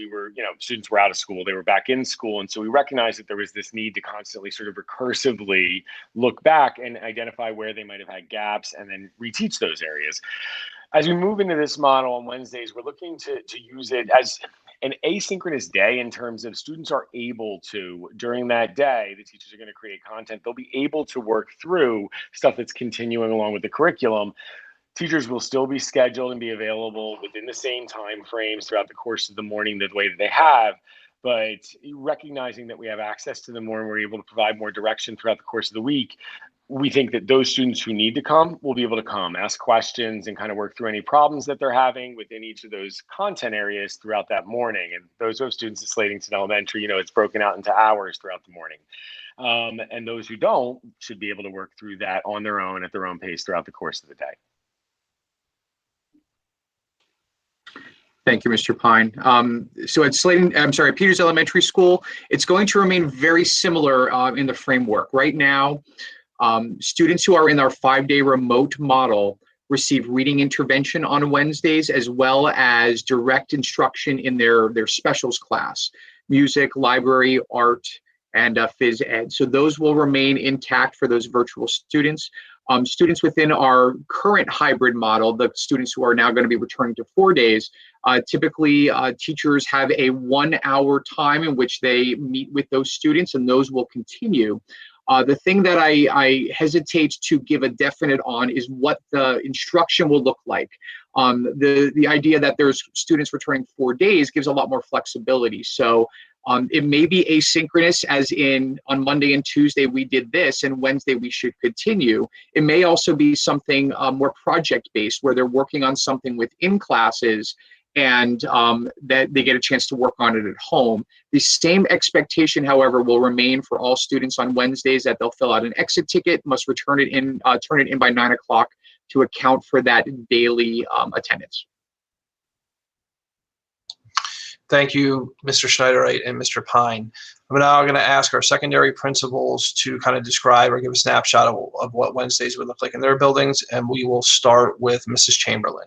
Students were out of school, they were back in school, and so we recognized that there was this need to constantly sort of recursively look back and identify where they might have had gaps, and then reteach those areas. As we move into this model on Wednesdays, we're looking to use it as an asynchronous day in terms of students are able to, during that day, the teachers are going to create content. They'll be able to work through stuff that's continuing along with the curriculum. Teachers will still be scheduled and be available within the same time frames throughout the course of the morning the way that they have. But recognizing that we have access to them more and we're able to provide more direction throughout the course of the week, we think that those students who need to come will be able to come, ask questions, and kind of work through any problems that they're having within each of those content areas throughout that morning. And those who have students at Slatington Elementary, it's broken out into hours throughout the morning. And those who don't should be able to work through that on their own at their own pace throughout the course of the day. Thank you, Mr. Pine. So at Peters Elementary School, it's going to remain very similar in the framework. Right now, students who are in our 5-day remote model receive reading intervention on Wednesdays, as well as direct instruction in their specials class, music, library, art, and phys ed. So those will remain intact for those virtual students. Students within our current hybrid model, the students who are now going to be returning to 4 days, typically teachers have a 1-hour time in which they meet with those students, and those will continue. The thing that I hesitate to give a definite on is what the instruction will look like. The idea that there's students returning 4 days gives a lot more flexibility. So it may be asynchronous, as in on Monday and Tuesday we did this, and Wednesday we should continue. It may also be something more project-based, where they're working on something within classes, and that they get a chance to work on it at home. The same expectation, however, will remain for all students on Wednesdays, that they'll fill out an exit ticket, must turn it in by 9 o'clock to account for that daily attendance. Thank you, Mr. Schneiderite and Mr. Pine. I'm now going to ask our secondary principals to kind of describe or give a snapshot of what Wednesdays would look like in their buildings, and we will start with Mrs. Chamberlain.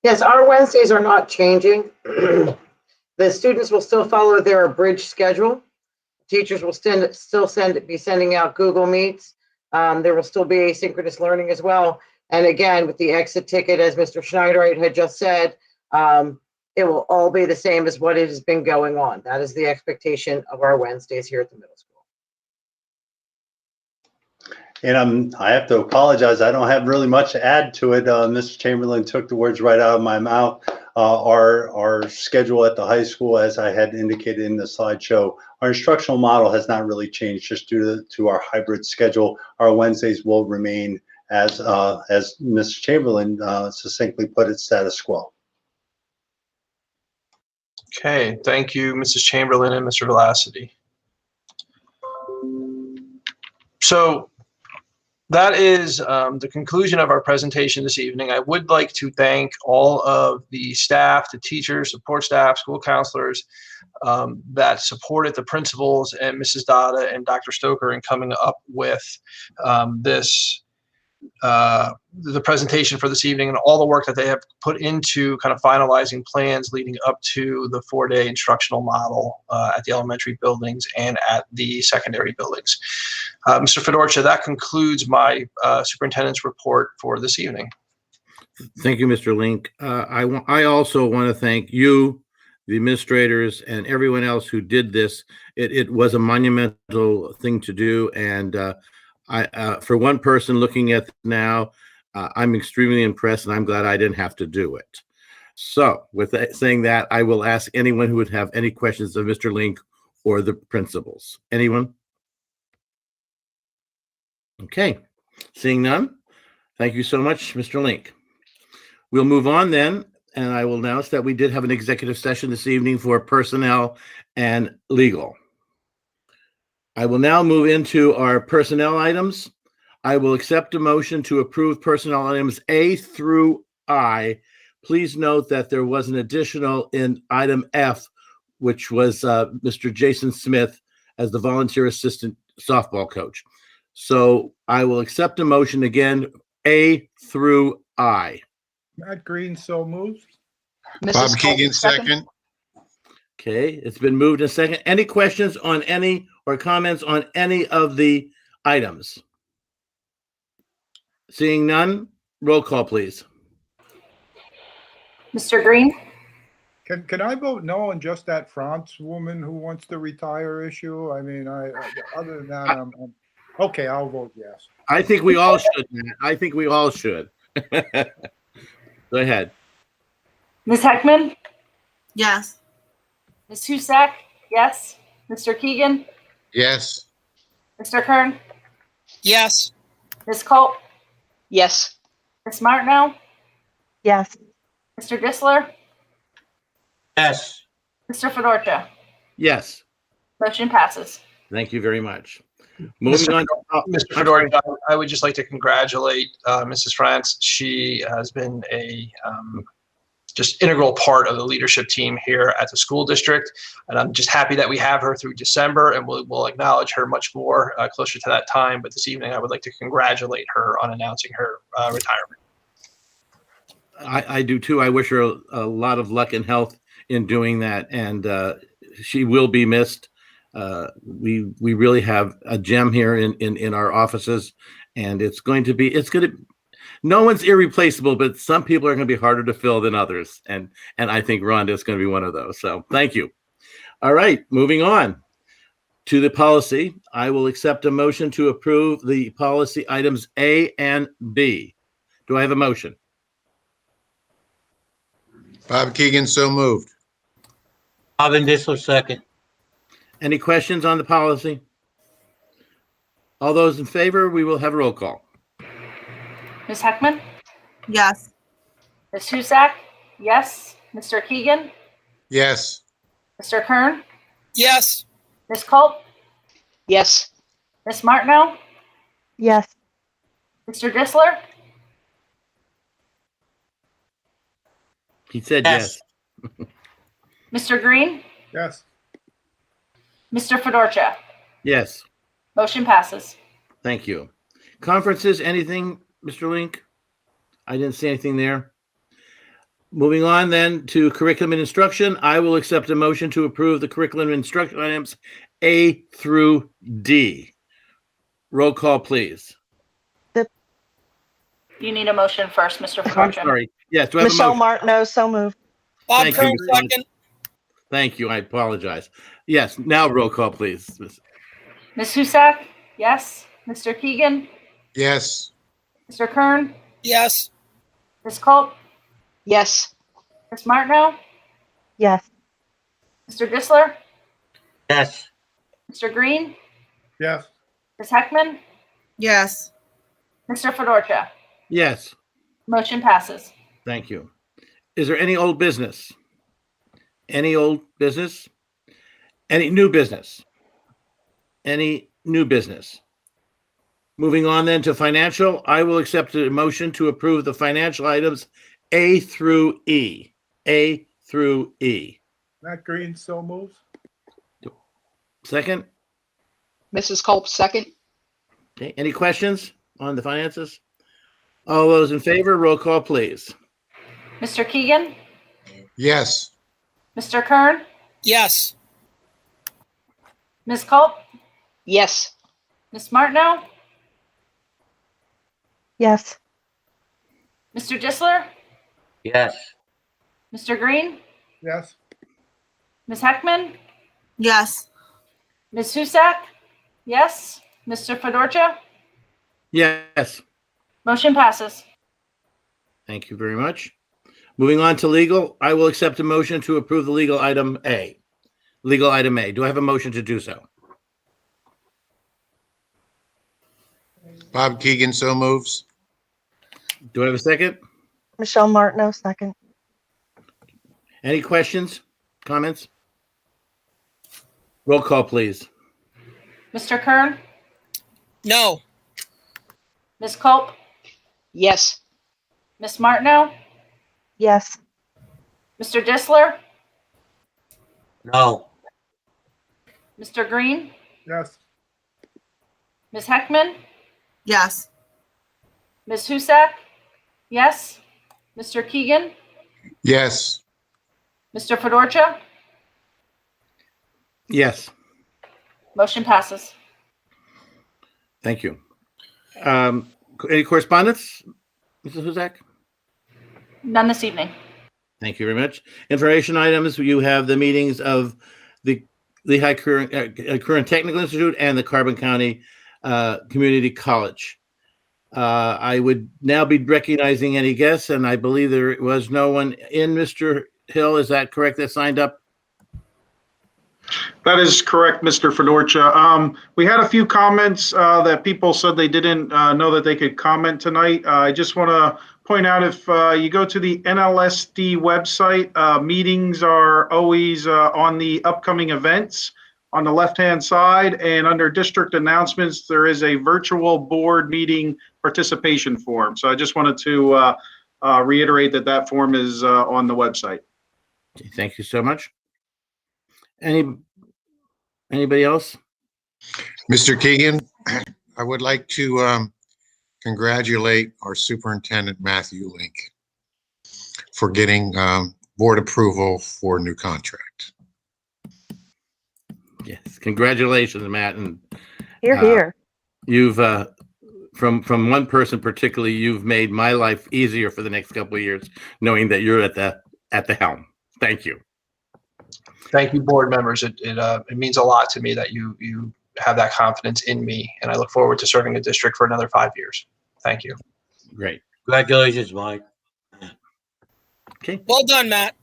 Yes, our Wednesdays are not changing. The students will still follow their abridged schedule. Teachers will be sending out Google Meets. There will still be asynchronous learning as well. And again, with the exit ticket, as Mr. Schneiderite had just said, it will all be the same as what it has been going on. That is the expectation of our Wednesdays here at the middle school. And I have to apologize. I don't have really much to add to it. Mr. Chamberlain took the words right out of my mouth. Our schedule at the high school, as I had indicated in the slideshow, our instructional model has not really changed, just due to our hybrid schedule. Our Wednesdays will remain as Ms. Chamberlain succinctly put it, status quo. Okay, thank you, Mrs. Chamberlain and Mr. Velocity. So that is the conclusion of our presentation this evening. I would like to thank all of the staff, the teachers, support staff, school counselors that supported the principals and Mrs. Dada and Dr. Stoker in coming up with the presentation for this evening, and all the work that they have put into kind of finalizing plans leading up to the 4-day instructional model at the elementary buildings and at the secondary buildings. Mr. Fedorcha, that concludes my superintendent's report for this evening. Thank you, Mr. Link. I also want to thank you, the administrators, and everyone else who did this. It was a monumental thing to do, and for one person looking at now, I'm extremely impressed, and I'm glad I didn't have to do it. So with saying that, I will ask anyone who would have any questions of Mr. Link or the principals. Anyone? Okay, seeing none. Thank you so much, Mr. Link. We'll move on then, and I will announce that we did have an executive session this evening for personnel and legal. I will now move into our personnel items. I will accept a motion to approve personnel items A through I. Please note that there was an additional in item F, which was Mr. Jason Smith as the volunteer assistant softball coach. So I will accept a motion again, A through I. Matt Green, so moved. Bob Keegan, second. Okay, it's been moved and second. Any questions on any or comments on any of the items? Seeing none, roll call, please. Mr. Green? Can I vote no on just that France woman who wants to retire issue? I mean, other than that, I'm okay. I'll vote yes. I think we all should, Matt. I think we all should. Go ahead. Ms. Heckman? Yes. Ms. Husak? Yes. Mr. Keegan? Yes. Mr. Kern? Yes. Ms. Culp? Yes. Ms. Martineau? Yes. Mr. Disler? Yes. Mr. Fedorcha? Yes, Motion passes. thank you very much. Moving on. Mr. Fedorcha, I would just like to congratulate Mrs. France. She has been a just integral part of the leadership team here at the school district. And I'm just happy that we have her through December, and we'll acknowledge her much more closer to that time. But this evening, I would like to congratulate her on announcing her retirement. I do too. I wish her a lot of luck and health in doing that. And she will be missed. We really have a gem here in our offices, and it's going to no one's irreplaceable, but some people are going to be harder to fill than others. And I think Rhonda is going to be one of those. So thank you. All right, moving on to the policy. I will accept a motion to approve the policy items A and B. Do I have a motion? Bob Keegan, so moved. Bob and Disler, second. Any questions on the policy? All those in favor, we will have a roll call. Ms. Heckman? Yes. Ms. Husak? Yes. Mr. Keegan? Yes. Mr. Kern? Yes. Ms. Culp? Yes. Ms. Martineau? Yes. Mr. Disler? He said yes. Mr. Green? Yes. Mr. Fedorcha? Yes, Motion passes. thank you. Conferences, anything, Mr. Link? I didn't see anything there. Moving on then to curriculum and instruction, I will accept a motion to approve the curriculum and instruction items A through D. Roll call, please. You need a motion first, Mr. I'm Fedorcha. sorry. Yes, do I have a Michelle motion? Martineau, so moved. Bob Thank Kern, you. second. Thank you. I apologize. Yes, now roll call, please. Ms. Husak? Yes. Mr. Keegan? Yes. Mr. Kern? Yes. Ms. Culp? Yes. Ms. Martineau? Yes. Mr. Disler? Yes. Mr. Green? Yes. Ms. Heckman? Yes. Mr. Fedorcha? Yes, Motion passes. thank you. Is there any old business? Any old business? Any new business? Any new business? Moving on then to financial, I will accept a motion to approve the financial items A through E. A through E. Matt Green, so moved. Second? Mrs. Culp, second. Okay, any questions on the finances? All those in favor, roll call, please. Mr. Keegan? Yes. Mr. Kern? Yes. Ms. Culp? Yes. Ms. Martineau? Yes. Mr. Disler? Yes. Mr. Green? Yes. Ms. Heckman? Yes. Ms. Husak? Yes. Mr. Fedorcha? Yes, Motion passes. thank you very much. Moving on to legal, I will accept a motion to approve the legal item A. Legal item A. Do I have a motion to do so? Bob Keegan, so moves. Do I have a second? Michelle Martineau, second. Any questions, comments? Roll call, please. Mr. Kern, No. Ms. Culp, Yes. Ms. Martineau, Yes. Mr. Disler, No. Mr. Green, Yes. Ms. Heckman, Yes. Ms. Husak, yes. Mr. Keegan, Yes. Mr. Fedorcha, Yes, motion passes. thank you. Any correspondence, Mrs. Huzak? None this evening. Thank you very much. Information items, you have the meetings of the Lehigh Current Technical Institute and the Carbon County Community College. I would now be recognizing any guests, and I believe there was no one in. Mr. Hill, is that correct, that signed up? That is correct, Mr. Fedorcha. We had a few comments that people said they didn't know that they could comment tonight. I just want to point out, if you go to the NLSD website, meetings are always on the upcoming events on the left-hand side, and under district announcements, there is a virtual board meeting participation form. So I just wanted to reiterate that that form is on the website. Thank you so much. Anybody else? Mr. Keegan, I would like to congratulate our superintendent, Matthew Link, for getting board approval for a new contract. Yes, congratulations, Matt. And Here, here. you've from one person particularly, you've made my life easier for the next couple of years, knowing that you're at the helm. Thank you. Thank you, board members. It means a lot to me that you have that confidence in me, and I look forward to serving the district for another 5 years. Thank you. Great. Congratulations, Mike. Okay. Well done, Matt.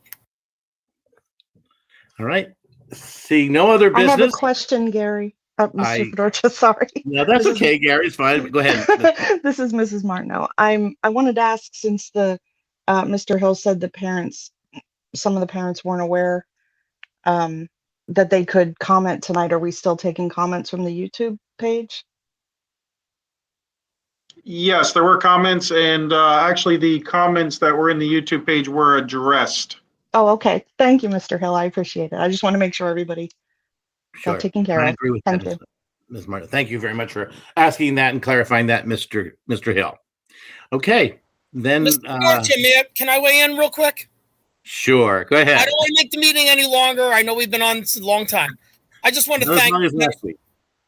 All right. See no other I have a business. question, Gary. Mr. Fedorcha, sorry. No, that's okay, Gary. It's fine. Go ahead. This is Mrs. Martineau. I wanted to ask, since the Mr. Hill said the parents, some of the parents weren't aware that they could comment tonight. Are we still taking comments from the YouTube page? Yes, there were comments, and actually the comments that were in the YouTube page were addressed. Oh, okay. Thank you, Mr. Hill. I appreciate it. I just want to make sure everybody got taken care I of. agree with Thank that, you. Ms. Martin. Thank you very much for asking that and clarifying that, Mr. Hill. Okay, then. Can I weigh in real quick? Sure, go ahead. I don't want to make the meeting any longer. I know we've been on a long time. I just want to thank. As long as last week.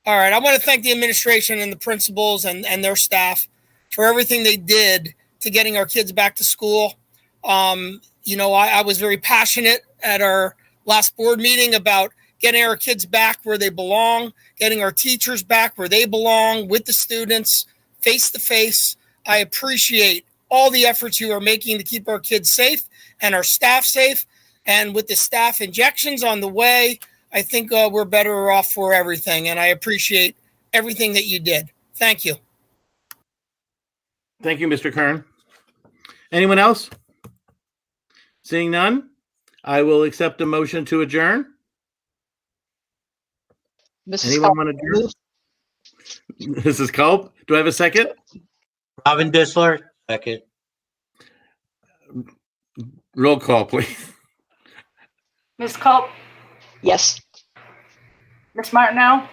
All right, I want to thank the administration and the principals and their staff for everything they did to getting our kids back to school. I was very passionate at our last board meeting about getting our kids back where they belong, getting our teachers back where they belong with the students, face to face. I appreciate all the efforts you are making to keep our kids safe and our staff safe. And with the staff injections on the way, I think we're better off for everything. And I appreciate everything that you did. Thank you. Thank you, Mr. Kern. Anyone else? Seeing none, I will accept a motion to adjourn. Anyone want to adjourn? Mrs. Culp, do I have a second? Robin Disler, second. Roll call, please. Ms. Culp, Yes. Ms. Martineau,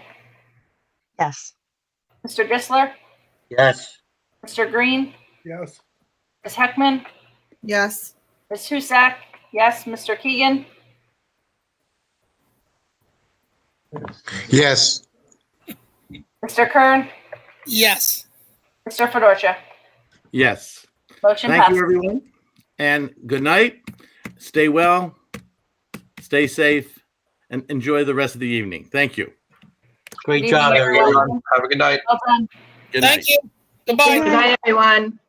Yes. Mr. Disler, Yes. Mr. Green, Yes. Ms. Heckman, Yes. Ms. Husak, yes. Mr. Keegan, Yes. Mr. Kern, Yes. Mr. Fedorcha. Yes. Motion Thank passes. you, everyone. And good night. Stay well, stay safe, and enjoy the rest of the evening. Thank you. Great Good job, evening, everyone. Have a good night. Well done. Good Thank night. you. Goodbye. Good night, everyone.